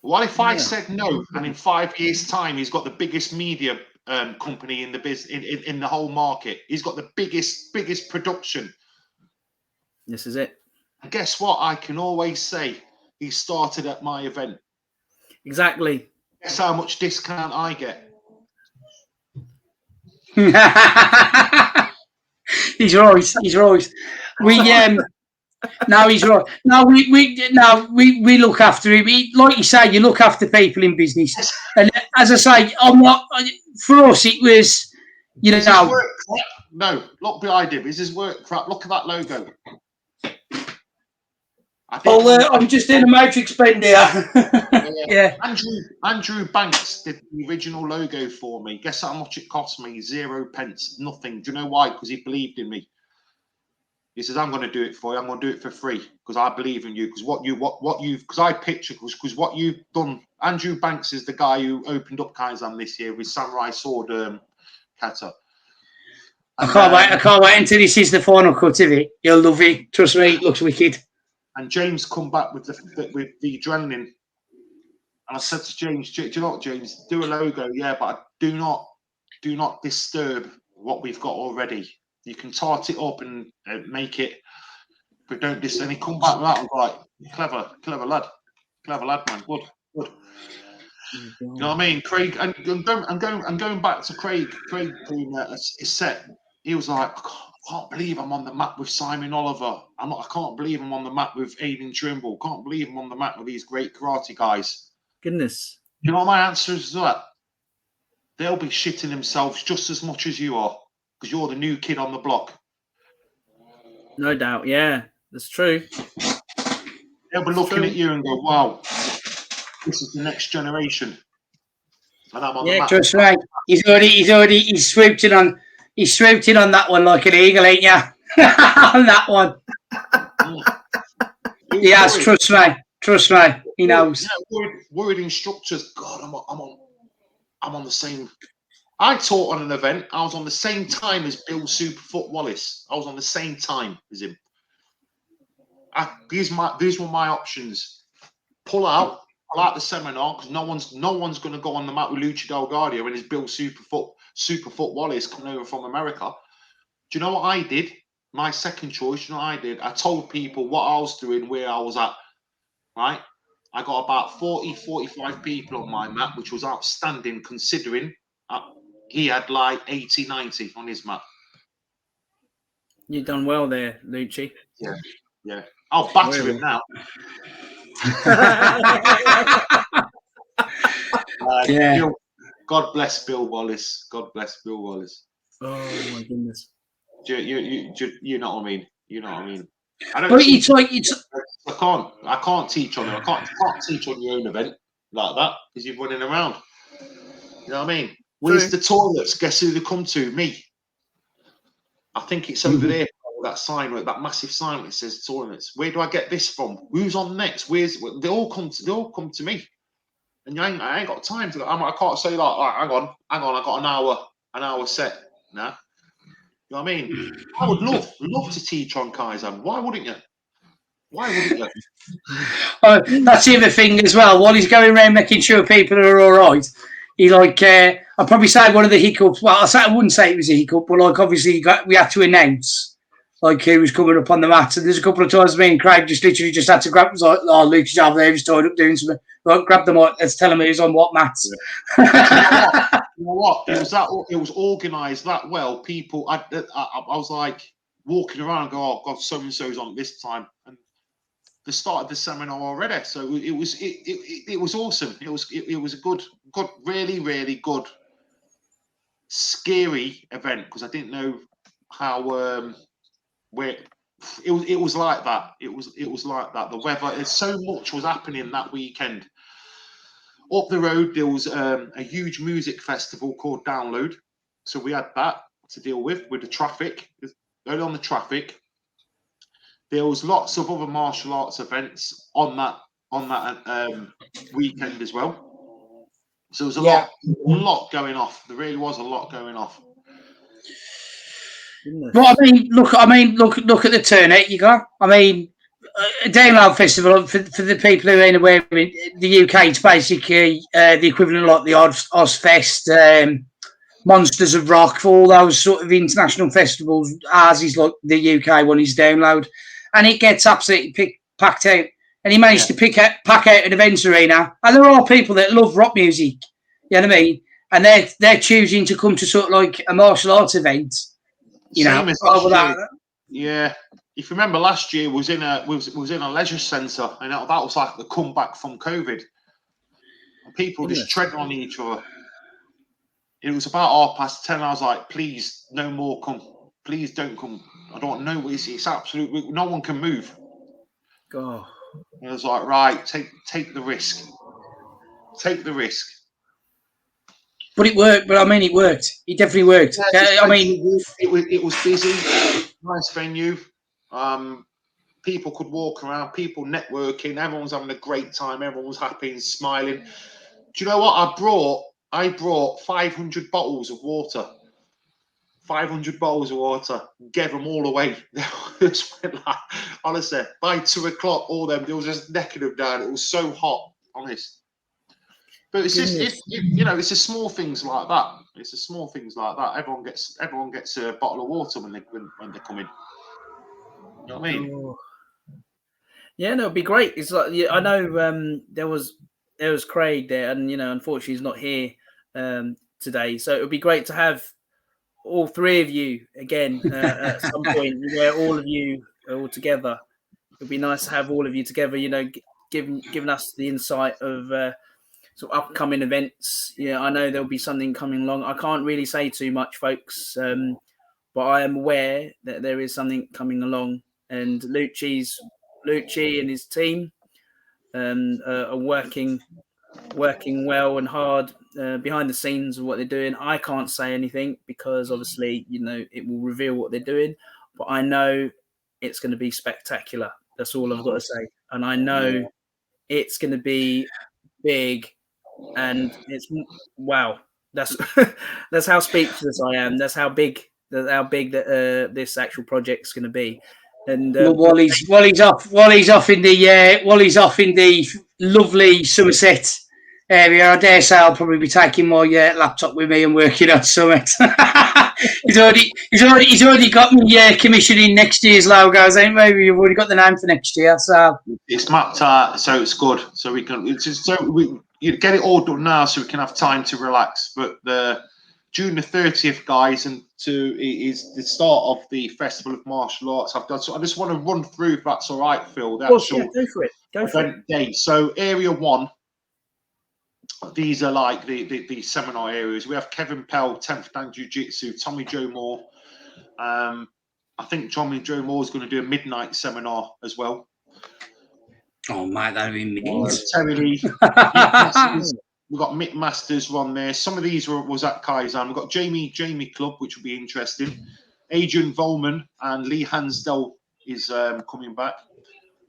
What if I said no, and in 5 years' time, he's got the biggest media company in the in the whole market? He's got the biggest production. This is it. And guess what? I can always say he started at my event. Exactly. Guess how much discount I get? He's right. He's right. No, he's right. No, we look after him. Like you say, you look after people in business. And as I say, for us, it was, you know. Is his work crap? No, look behind him. Is his work crap? Look at that logo. I'm just in a matrix bend here. Yeah. Andrew Banks did the original logo for me. Guess how much it cost me? 0 pence, nothing. Do you know why? Because he believed in me. He says, "I'm going to do it for you. I'm going to do it for free because I believe in you. Because what you've done." Andrew Banks is the guy who opened up Kaizen this year with Samurai Sword Kata. I can't wait until he sees the final cut of it. You'll love it. Trust me, it looks wicked. And James come back with the adrenaline. And I said to James, "Do you know what, James? Do a logo, yeah, but do not disturb what we've got already. You can tart it up and make it, but don't disturb." And he come back with that. I was like, clever lad, man. Good. You know what I mean? Craig, and I'm going back to Craig. Craig doing his set. He was like, "I can't believe I'm on the map with Simon Oliver. I can't believe I'm on the map with Aidan Trimble. Can't believe I'm on the map with these great karate guys." Goodness. You know what my answer is to that? They'll be shitting themselves just as much as you are, because you're the new kid on the block. No doubt, yeah, that's true. They'll be looking at you and go, "Wow, this is the next generation." And I'm on the map. Just right. He's swooped in on that one like an eagle, ain't ya? On that one. He has, trust me. He knows. Yeah, worried instructors. God, I'm on the same. I taught on an event. I was on the same time as Bill Superfoot Wallace. I was on the same time as him. These were my options. Pull out the seminar because no one's going to go on the mat with Lucci Del Gaudio and his Bill Superfoot Wallace coming over from America. Do you know what I did? My second choice. You know what I did? I told people what I was doing, where I was at. Right? I got about 45 people on my mat, which was outstanding considering he had like 80, 90 on his mat. You've done well there, Lucci. Yeah. I'll batter him now. Yeah. God bless Bill Wallace. God bless Bill Wallace. Oh my goodness. You know what I mean? You know what I mean? I don't But teach. it's I can't teach on it. I can't teach on your own event like that because you're running around. You know what I mean? Where's the toilets? Guess who they come to? Me. I think it's over there. That sign, that massive sign that says toilets. Where do I get this from? Who's on next? They all come to me. And I ain't got time to. I can't say like, right, hang on. I got an hour set now. You know what I mean? I would love to teach on Kaizen. Why wouldn't you? That's the other thing as well. While he's going around making sure people are all right, he I'd probably say one of the hiccups. Well, I wouldn't say it was a hiccup, but obviously we had to announce who was coming up on the mat. And there's a couple of times me and Craig literally had to grab. Was like, oh, Lucci's over there, he's tied up doing something. Grab the mic. Let's tell him who's on what mats. Yeah. You know what? It was organised that well. People, I was like walking around and go, oh God, so and so's on this time, and they started the seminar already. So it was awesome. It was a good, really, really good, scary event because I didn't know how where it was like that. It was like that. The weather, there's so much was happening that weekend. Up the road, there was a huge music festival called Download. So we had that to deal with the traffic. Only on the traffic. There was lots of other martial arts events on that weekend as well. So there was a lot going off. There really was a lot going off. Well, I mean, look at the turnout you got. I mean, a Download Festival for the people who ain't aware of it, the UK, it's basically the equivalent of the Ozfest, Monsters of Rock, for all those sort of international festivals. Ours is like the UK one is Download, and it gets absolutely packed out. And he managed to pack out an events arena, and there are people that love rock music. You know what I mean? And they're choosing to come to sort of like a martial arts event. Same as last year. Yeah. If you remember, last year was in a leisure centre, and that was like the comeback from COVID. And people just treading on each other. It was about 10:30. I was like, please, no more come. Please don't come. I don't know. It's absolutely no one can move. God. And I was like, right, take the risk. Take the risk. But it worked. But I mean, it worked. It definitely worked. Yeah, I mean, it was busy. Nice venue. People could walk around. People networking. Everyone's having a great time. Everyone was happy and smiling. Do you know what I brought 500 bottles of water. 500 bottles of water. Gave them all away. Honestly, by 2 o'clock, all them, they was just necking them down. It was so hot, honest. But it's just, it's the small things like that. It's the small things like that. Everyone gets a bottle of water when they come in. You know what I mean? Oh. Yeah, no, it'd be great. It's like I know there was Craig there, and unfortunately he's not here today. So it would be great to have all three of you again at some point, where all of you are all together. It'd be nice to have all of you together. Giving us the insight of sort of upcoming events. Yeah, I know there'll be something coming along. I can't really say too much, folks, but I am aware that there is something coming along, and Lucci and his team are working well and hard behind the scenes of what they're doing. I can't say anything because obviously, it will reveal what they're doing, but I know it's going to be spectacular. That's all I've got to say. And I know it's going to be big, and it's wow. That's that's how speechless I am. That's how big that this actual project's going to be. And while he's off in the lovely Somerset area, I dare say I'll probably be taking my laptop with me and working on something. He's already got me commissioning next year's logos, ain't maybe you've already got the name for next year. So it's mapped out, so it's good. So we can you get it all done now, so we can have time to relax. But June the 30th, guys, and is the start of the Festival of Martial Arts. So I just want to run through, if that's all right, Phil. Go for it. Go for it. Day. So Area 1, these are like the seminar areas. We have Kevin Pell, 10th Dan Jiu Jitsu, Tommy Joe Moore, I think Joe Moore is going to do a midnight seminar as well. Oh, mate, that'd be mint. Terry Lee. We've got Mick Masters on there. Some of these was at Kaizen. We've got Jamie Club, which will be interesting. Adrian Volman and Lee Hansdell is coming back.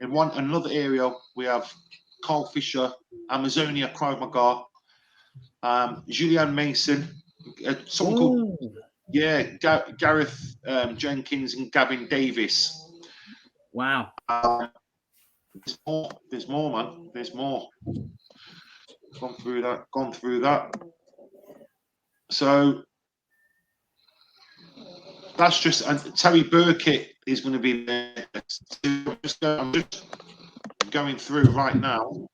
In another area, we have Carl Fisher, Amazonia Krav Maga, Julianne Mason, someone called Gareth Jenkins and Gavin Davis. Wow. There's more, man. There's more. Gone through that. So that's just, and Terry Burkitt is going to be there. I'm just going through right now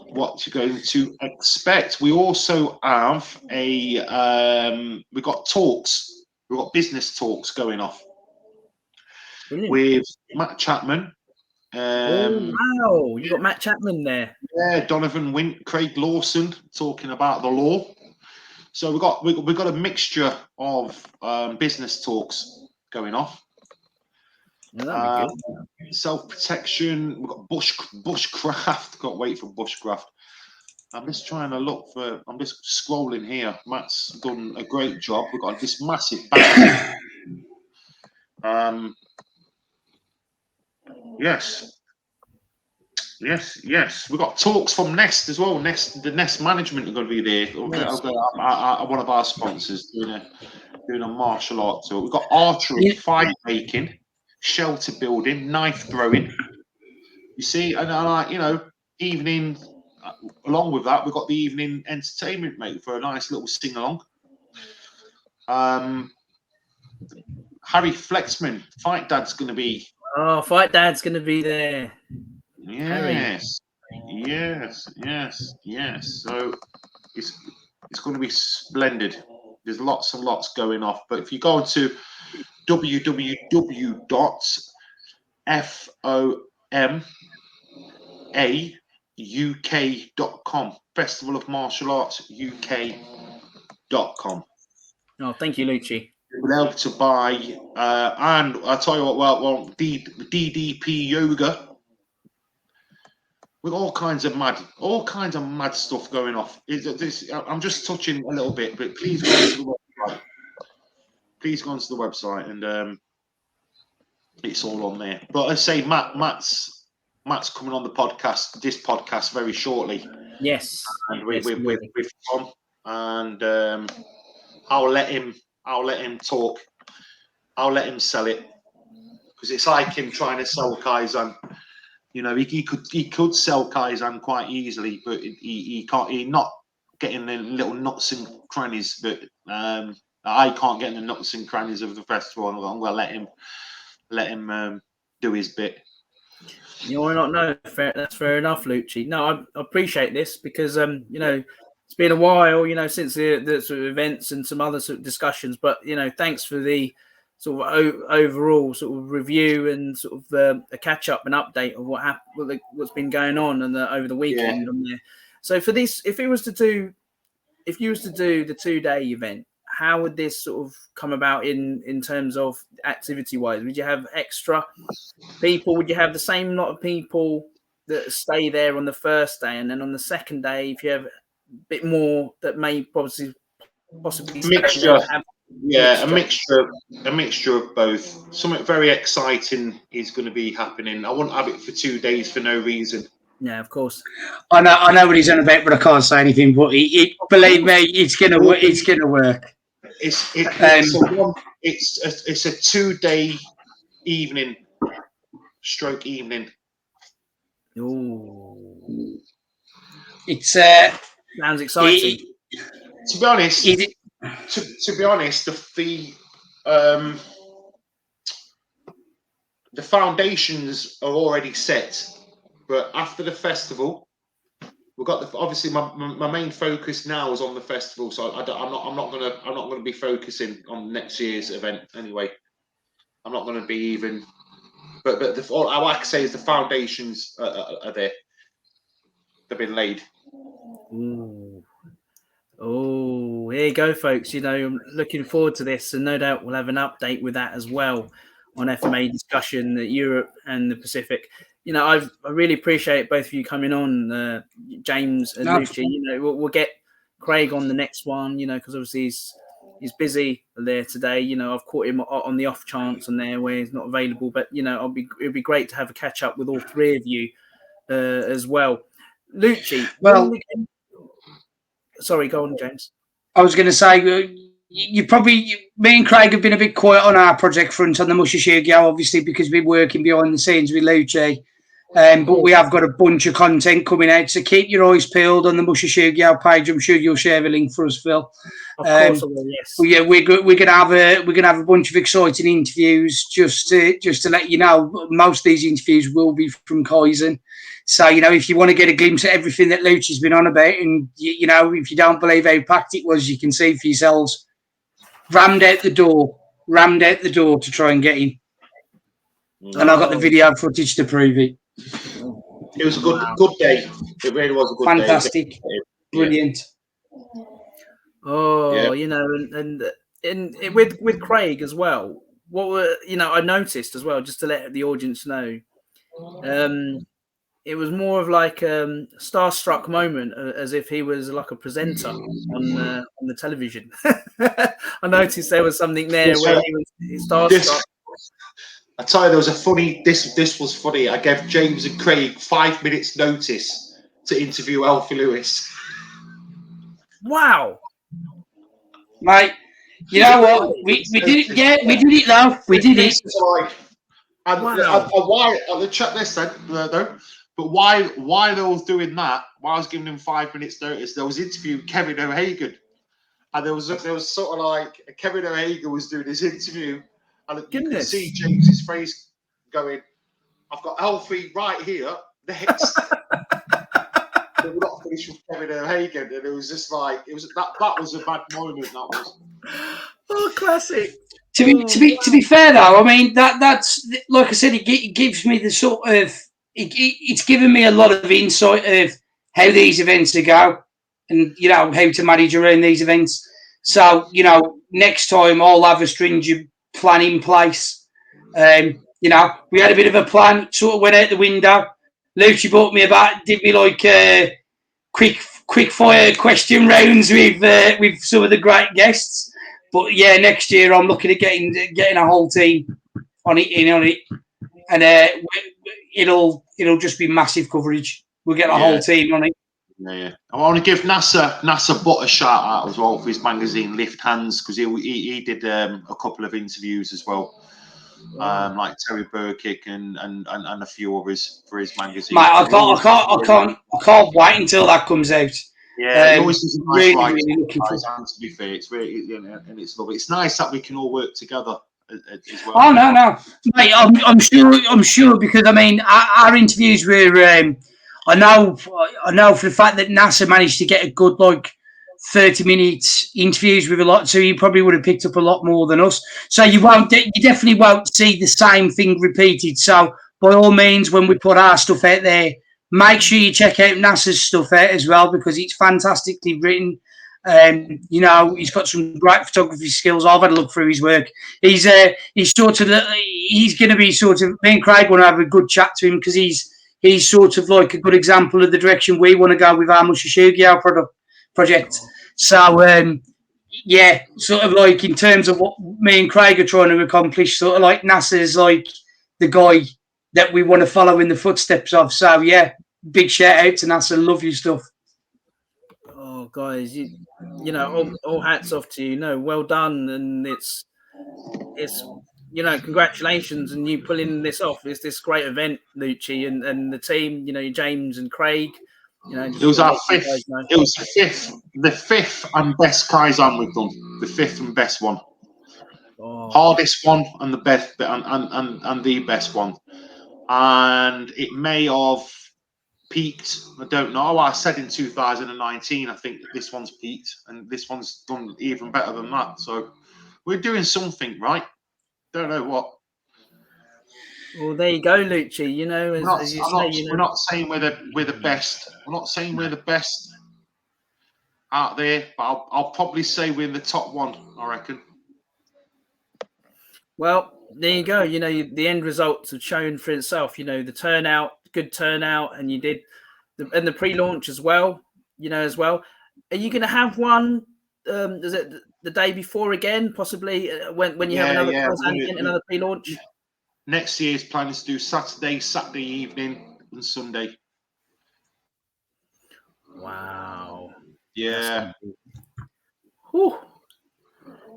what you're going to expect. We also have we've got talks. We've got business talks going off. Brilliant. With Matt Chapman. Wow, you got Matt Chapman there. Yeah, Donovan Wint, Craig Lawson talking about the law. So we've got a mixture of business talks going off. Yeah, that'd be good. Self-protection. We've got bushcraft. Got to wait for bushcraft. I'm just trying to look for. I'm just scrolling here. Matt's done a great job. We've got this massive bag. Yes. We've got talks from Nest as well. The Nest management are going to be there. One of our sponsors doing a martial art tour. We've got archery, fire making, shelter building, knife throwing. You see, and evening. Along with that, we've got the evening entertainment, mate, for a nice little sing along. Harry Flexman, Fight Dad's going to be. Oh, Fight Dad's going to be there. Yes. So it's going to be splendid. There's lots and lots going off. But if you go to www.FOMAUK.com, Festival of Martial Arts UK.com. Oh, thank you, Lucci. You'll be able to buy, and I'll tell you what, DDP Yoga. With all kinds of mad stuff going off. I'm just touching a little bit, but please go onto the website. Please go onto the website, and it's all on there. But I say Matt's coming on the podcast, this podcast, very shortly. Yes, and with Tom, and I'll let him talk. I'll let him sell it, because it's like him trying to sell Kaizen. He could sell Kaizen quite easily, but he can't. He's not getting the little nuts and crannies that I can't get in the nuts and crannies of the festival. I'm going to let him do his bit. You want to not know? That's fair enough, Lucci. No, I appreciate this because it's been a while, since the sort of events and some other sort of discussions. But thanks for the sort of overall sort of review and sort of a catch up and update of what happened, what's been going on over the weekend. Yeah. On there. So for this, if you was to do the 2-day event, how would this sort of come about in terms of activity wise? Would you have extra people? Would you have the same lot of people that stay there on the first day, and then on the second day, if you have a bit more that may possibly mixture? A mixture of both. Something very exciting is going to be happening. I wouldn't have it for 2 days for no reason. Yeah, of course. I know what he's on about, but I can't say anything. But believe me, it's gonna work. It's gonna work. It's a 2-day evening. Ooh. It's sounds exciting. To be honest, the foundations are already set, but after the festival, we've got obviously my main focus now is on the festival, so I'm not gonna be focusing on next year's event anyway. I'm not gonna be even, but all I can say is the foundations are there. They've been laid. Ooh. Oh, here you go, folks. I'm looking forward to this, and no doubt we'll have an update with that as well on FMA discussion, Europe and the Pacific. I really appreciate both of you coming on, James and Lucci. We'll get Craig on the next one, because obviously he's busy there today. I've caught him on the off chance on there where he's not available, but it'd be great to have a catch up with all three of you as well. Lucci, sorry, go on, James. I was going to say, me and Craig have been a bit quiet on our project front on the Mushishugyo, obviously, because we're working behind the scenes with Lucci. But we have got a bunch of content coming out, so keep your eyes peeled on the Mushishugyo page. I'm sure you'll share a link for us, Phil. Of course, I will. Yes. But yeah, we're gonna have a bunch of exciting interviews. Just to let you know, most of these interviews will be from Kaizen. So if you want to get a glimpse at everything that Lucci's been on about, and if you don't believe how packed it was, you can see for yourselves. Rammed out the door to try and get in. And I've got the video footage to prove it. It was a good day. It really was a good Fantastic. day. Brilliant. Oh, and with Craig as well. What were I noticed as well, just to let the audience know. It was more of like a starstruck moment, as if he was like a presenter on the television. I noticed there was something there where he was starstruck. I tell you, there was a funny. This was funny. I gave James and Craig 5 minutes notice to interview Alfie Lewis. Wow, mate! You know what? We did it. Yeah, we did it. Though we did it. And why? Check this then, though. But why they was doing that? While I was giving them 5 minutes notice, there was interviewing Kevin O'Hagan, and there was sort of like Kevin O'Hagan was doing his interview. And you can see James's face going, I've got Alfie right here next. But we're not finished with Kevin O'Hagan. And it was just like, that was a bad moment, that was. Oh, classic. To be fair though, I mean that's like I said, it gives me the sort of it's given me a lot of insight of how these events are go, and how to manage around these events. So next time I'll have a stringent plan in place. We had a bit of a plan, sort of went out the window. Lucci did me like quick fire question rounds with some of the great guests. But yeah, next year I'm looking at getting a whole team on it, and it'll just be massive coverage. We'll get a whole team on it. Yeah. I want to give NASA Butt a shout out as well for his magazine Lift Hands, because he did a couple of interviews as well, like Terry Burkick and a few others for his magazine. Mate, I can't wait until that comes out. Yeah, he always does a nice really looking for. To be fair, it's really and it's lovely. It's nice that we can all work together as well. Oh no, mate, I'm sure because I mean our interviews were. I know for the fact that NASA managed to get a good 30-minute interviews with a lot, so you probably would have picked up a lot more than us. So you definitely won't see the same thing repeated. So by all means, when we put our stuff out there, make sure you check out NASA's stuff out as well, because it's fantastically written. He's got some great photography skills. I've had a look through his work. He's going to be me and Craig want to have a good chat to him, because he's sort of like a good example of the direction we want to go with our Mushishugyo project. So, sort of like in terms of what me and Craig are trying to accomplish, sort of like NASA's like the guy that we want to follow in the footsteps of. So, yeah, big shout out to NASA. Love your stuff. Oh, guys, all hats off to you. Well done. And it's congratulations on you pulling this off. It's this great event, Lucci, and the team, James and Craig. It was our fifth. It was the fifth and best Kaizen we've done. The fifth and best one. Hardest one and the best, and the best one. And it may have peaked. I don't know. I said in 2019, I think this one's peaked, and this one's done even better than that. So we're doing something right. Don't know what. Well, there you go, Lucci. As you say, we're not saying we're the best. We're not saying we're the best. out there, but I'll probably say we're in the top one, I reckon. Well, there you go. The end results have shown for itself. The turnout, good turnout, and you did, and the pre-launch as well. As well. Are you going to have one? Is it the day before again? Possibly when you have another pre-launch. Next year's plan is to do Saturday evening, and Sunday. Wow. Yeah. Whew.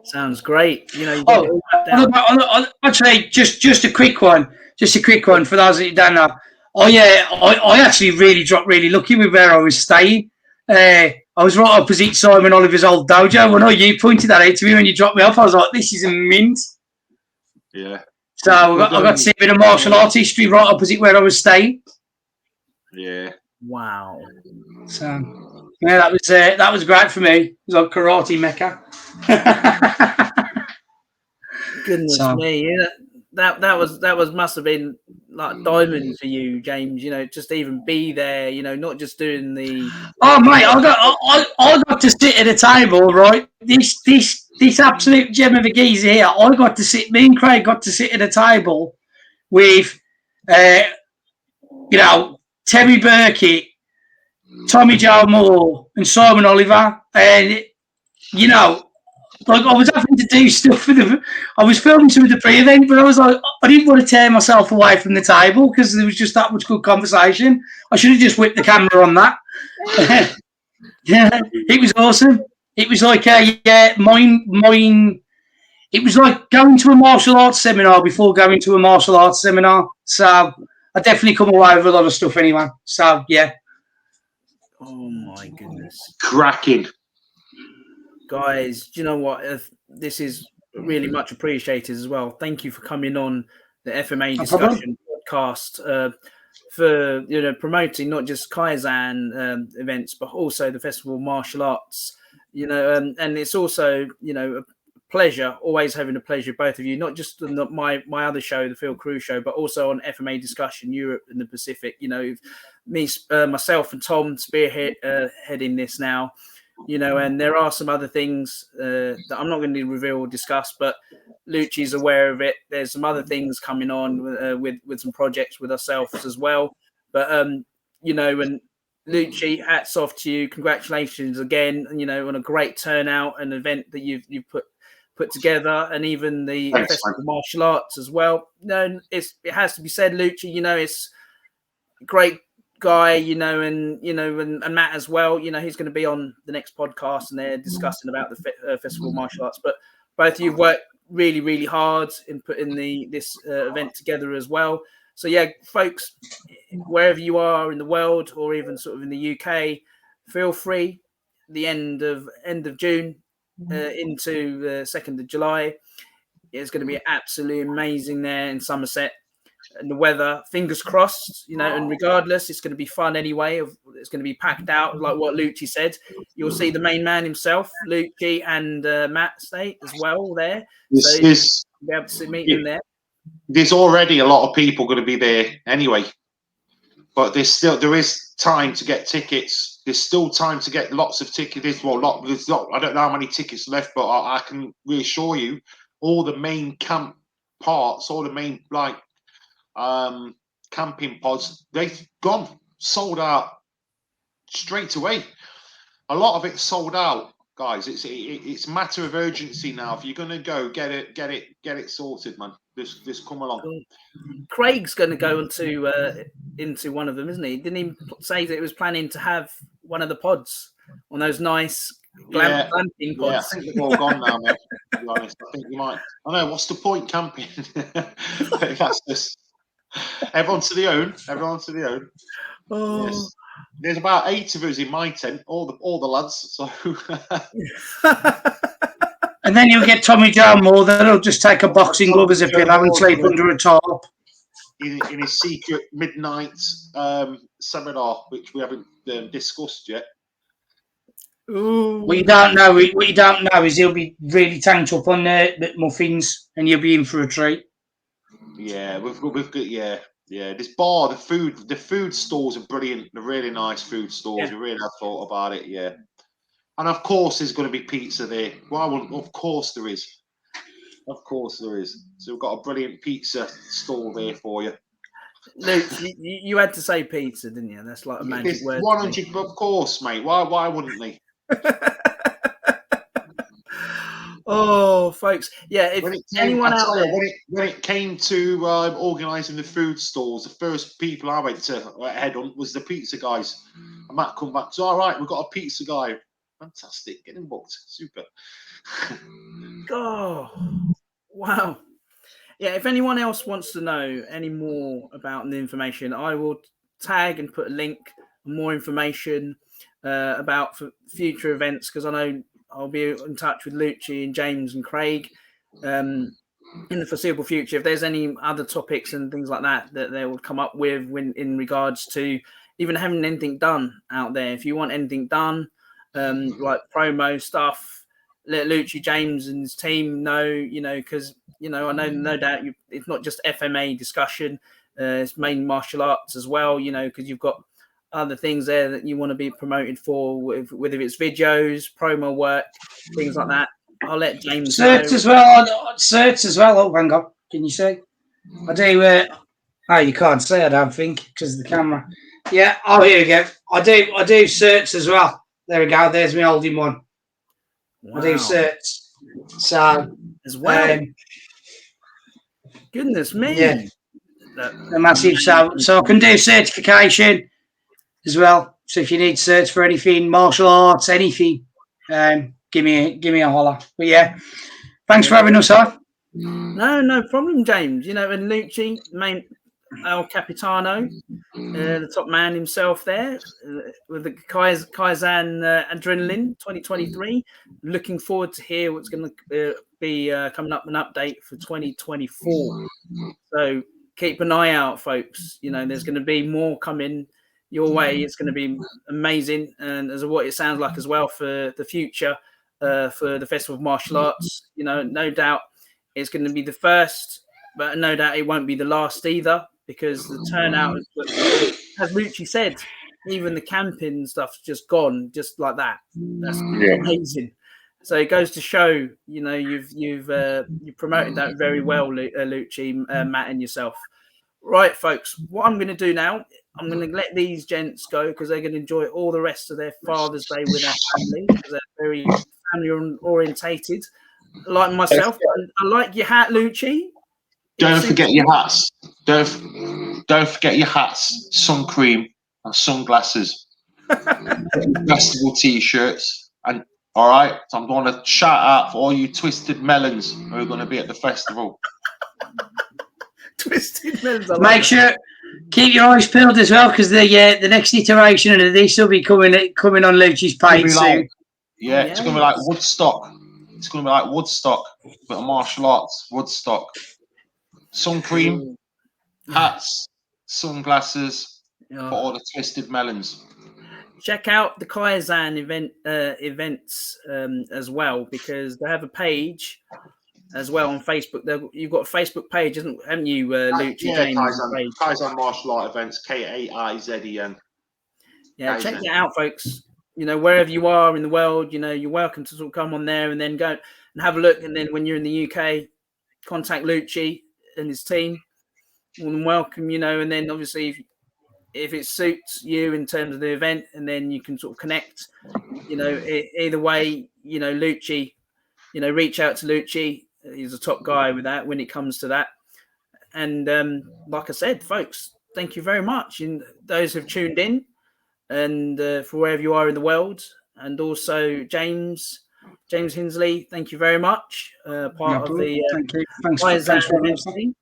Sounds great. I'd say just a quick one. Just a quick one for those that don't know. I actually really got really lucky with where I was staying. I was right opposite Simon Oliver's old dojo. When you pointed that out to me when you dropped me off, I was like, "This is a mint." Yeah. So I got to see a bit of martial arts history right opposite where I was staying. Yeah. Wow. So yeah, that was great for me. It was like karate mecca. Goodness me, that must have been like diamond for you, James. Just to even be there. Not just doing the. Oh mate, I got to sit at a table, right? This absolute gem of a geezer here. Me and Craig got to sit at a table with, Terry Burkett, Tommy Joe Moore, and Simon Oliver, and like I was having to do stuff for them. I was filming some of the pre-event, but I was like, I didn't want to tear myself away from the table because there was just that much good conversation. I should have just whipped the camera on that. Yeah, it was awesome. It was like it was like going to a martial arts seminar before going to a martial arts seminar. So I definitely come away with a lot of stuff anyway. So yeah. Oh my goodness. Cracking. Guys, do you know what? This is really much appreciated as well. Thank you for coming on the FMA discussion podcast for promoting not just Kaizen events, but also the Festival of Martial Arts. And it's also a pleasure, always having a pleasure, both of you, not just on my other show, the Phil Crew Show, but also on FMA Discussion Europe and the Pacific. Myself and Tom heading this now. And there are some other things that I'm not going to reveal or discuss, but Lucci's aware of it. There's some other things coming on with some projects with ourselves as well. But, and Lucci, hats off to you. Congratulations again, on a great turnout, an event that you've put together, and even the Festival of Martial Arts as well. It has to be said, Lucci, it's a great guy, and Matt as well. He's going to be on the next podcast, and they're discussing about the Festival of Martial Arts. But both of you worked really, really hard in putting this event together as well. So yeah, folks, wherever you are in the world, or even sort of in the UK, feel free. The end of June into the 2nd of July, it's going to be absolutely amazing there in Somerset. And the weather, fingers crossed, and regardless, it's going to be fun anyway. It's going to be packed out, like what Lucci said. You'll see the main man himself, Lucci, and Matt State as well there. So you'll be able to meet him there. There's already a lot of people going to be there anyway, but there is time to get tickets. There's still time to get lots of tickets. Well, I don't know how many tickets left, but I can reassure you, all the main camp parts, all the main camping pods, they've gone sold out straight away. A lot of it sold out, guys. It's a matter of urgency now. If you're going to go, get it sorted, man. Just come along. Craig's going to go into one of them, isn't he? Didn't he say that he was planning to have one of the pods on those nice glamping pods? Yeah, I think they've all gone now, mate. To be honest, I think you might. I know. What's the point camping? That's just. Everyone to their own. Oh. Yes. There's about 8 of us in my tent, all the lads. So. And then you'll get Tommy Joe Moore. That'll just take a boxing glove as a pillow and sleep under a tarp. In his secret midnight seminar, which we haven't discussed yet. Ooh. What you don't know is he'll be really tanked up on the muffins, and you'll be in for a treat. Yeah, we've got this bar, the food stores are brilliant. They're really nice food stores. We really have thought about it. Yeah, And of course, there's going to be pizza there. Why wouldn't? Of course there is. Of course there is. So we've got a brilliant pizza stall there for you. Luke, you had to say pizza, didn't you? That's like a magic word. 100, of course, mate. Why wouldn't they? Oh, folks, yeah. If anyone out there, when it came to organising the food stalls, the first people I went to head on was the pizza guys. And Matt come back. So all right, we've got a pizza guy. Fantastic, get him booked. Super. Oh, wow. Yeah, if anyone else wants to know any more about the information, I will tag and put a link, more information about future events, because I know I'll be in touch with Lucci and James and Craig in the foreseeable future. If there's any other topics and things like that they will come up with in regards to even having anything done out there. If you want anything done, like promo stuff, let Lucci, James and his team know, because, I know no doubt it's not just FMA discussion, it's main martial arts as well, because you've got other things there that you want to be promoted for, whether it's videos, promo work, things like that. I'll let James Certs as well. Certs as well. Oh, hang on. Can you see? I do. You can't see. I don't think because of the camera. Yeah. Oh, here we go. I do certs as well. There we go. There's my holding one. Wow. I do certs. So as well. Goodness me. Yeah. A massive. So I can do certification as well. So if you need certs for anything, martial arts, anything, give me a holler. But yeah, thanks for having us on. No problem, James. And Lucci, main El Capitano, the top man himself there, with the Kaizen Adrenaline 2023. Looking forward to hear what's going to be coming up, an update for 2024. So keep an eye out, folks. There's going to be more coming your way. It's going to be amazing, and as what it sounds like as well for the future, for the Festival of Martial Arts. No doubt it's going to be the first, but no doubt it won't be the last either, because the turnout, as Lucci said, even the camping stuff's just gone, just like that. That's amazing. So it goes to show, you've promoted that very well, Lucci, Matt, and yourself. Right, folks, what I'm going to do now, I'm going to let these gents go because they're going to enjoy all the rest of their Father's Day with their family, because they're very family orientated, like myself. And I like your hat, Lucci. Don't forget your hats. Don't forget your hats, sun cream, and sunglasses. Festival t-shirts. And all right, so I'm going to shout out for all you twisted melons who are going to be at the festival. Twisted melons. Make sure keep your eyes peeled as well, because the next iteration of this will be coming on Lucci's page soon. It's going to be like Woodstock. It's going to be like Woodstock, but a martial arts Woodstock. Sun cream, hats, sunglasses for all the twisted melons. Check out the Kaizen events as well, because they have a page as well on Facebook. You've got a Facebook page, haven't you, Lucci? Yeah, Kaizen Martial Art Events, Kaizen. Yeah, check it out, folks. Wherever you are in the world, you're welcome to sort of come on there and then go and have a look. And then when you're in the UK, contact Lucci and his team. More than welcome, and then obviously if it suits you in terms of the event, and then you can sort of connect, either way, Lucci, reach out to Lucci. He's a top guy with that when it comes to that. And like I said, folks, thank you very much. And those who've tuned in, and for wherever you are in the world, and also James Hinsley, thank you very much. Part of the thank you. Thanks for having.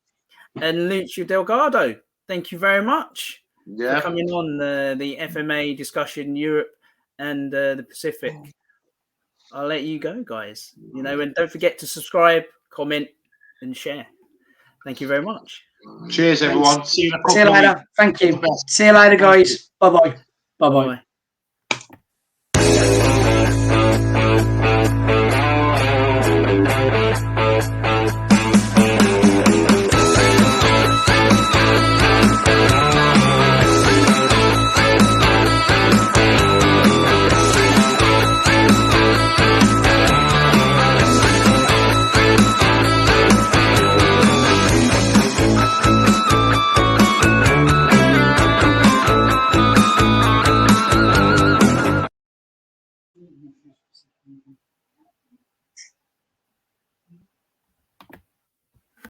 And Lucci Delgado, thank you very much for coming on the FMA discussion, Europe and the Pacific. I'll let you go, guys. And don't forget to subscribe, comment, and share. Thank you very much. Cheers, everyone. See you later. Thank you. See you later, guys. Bye-bye. Bye-bye.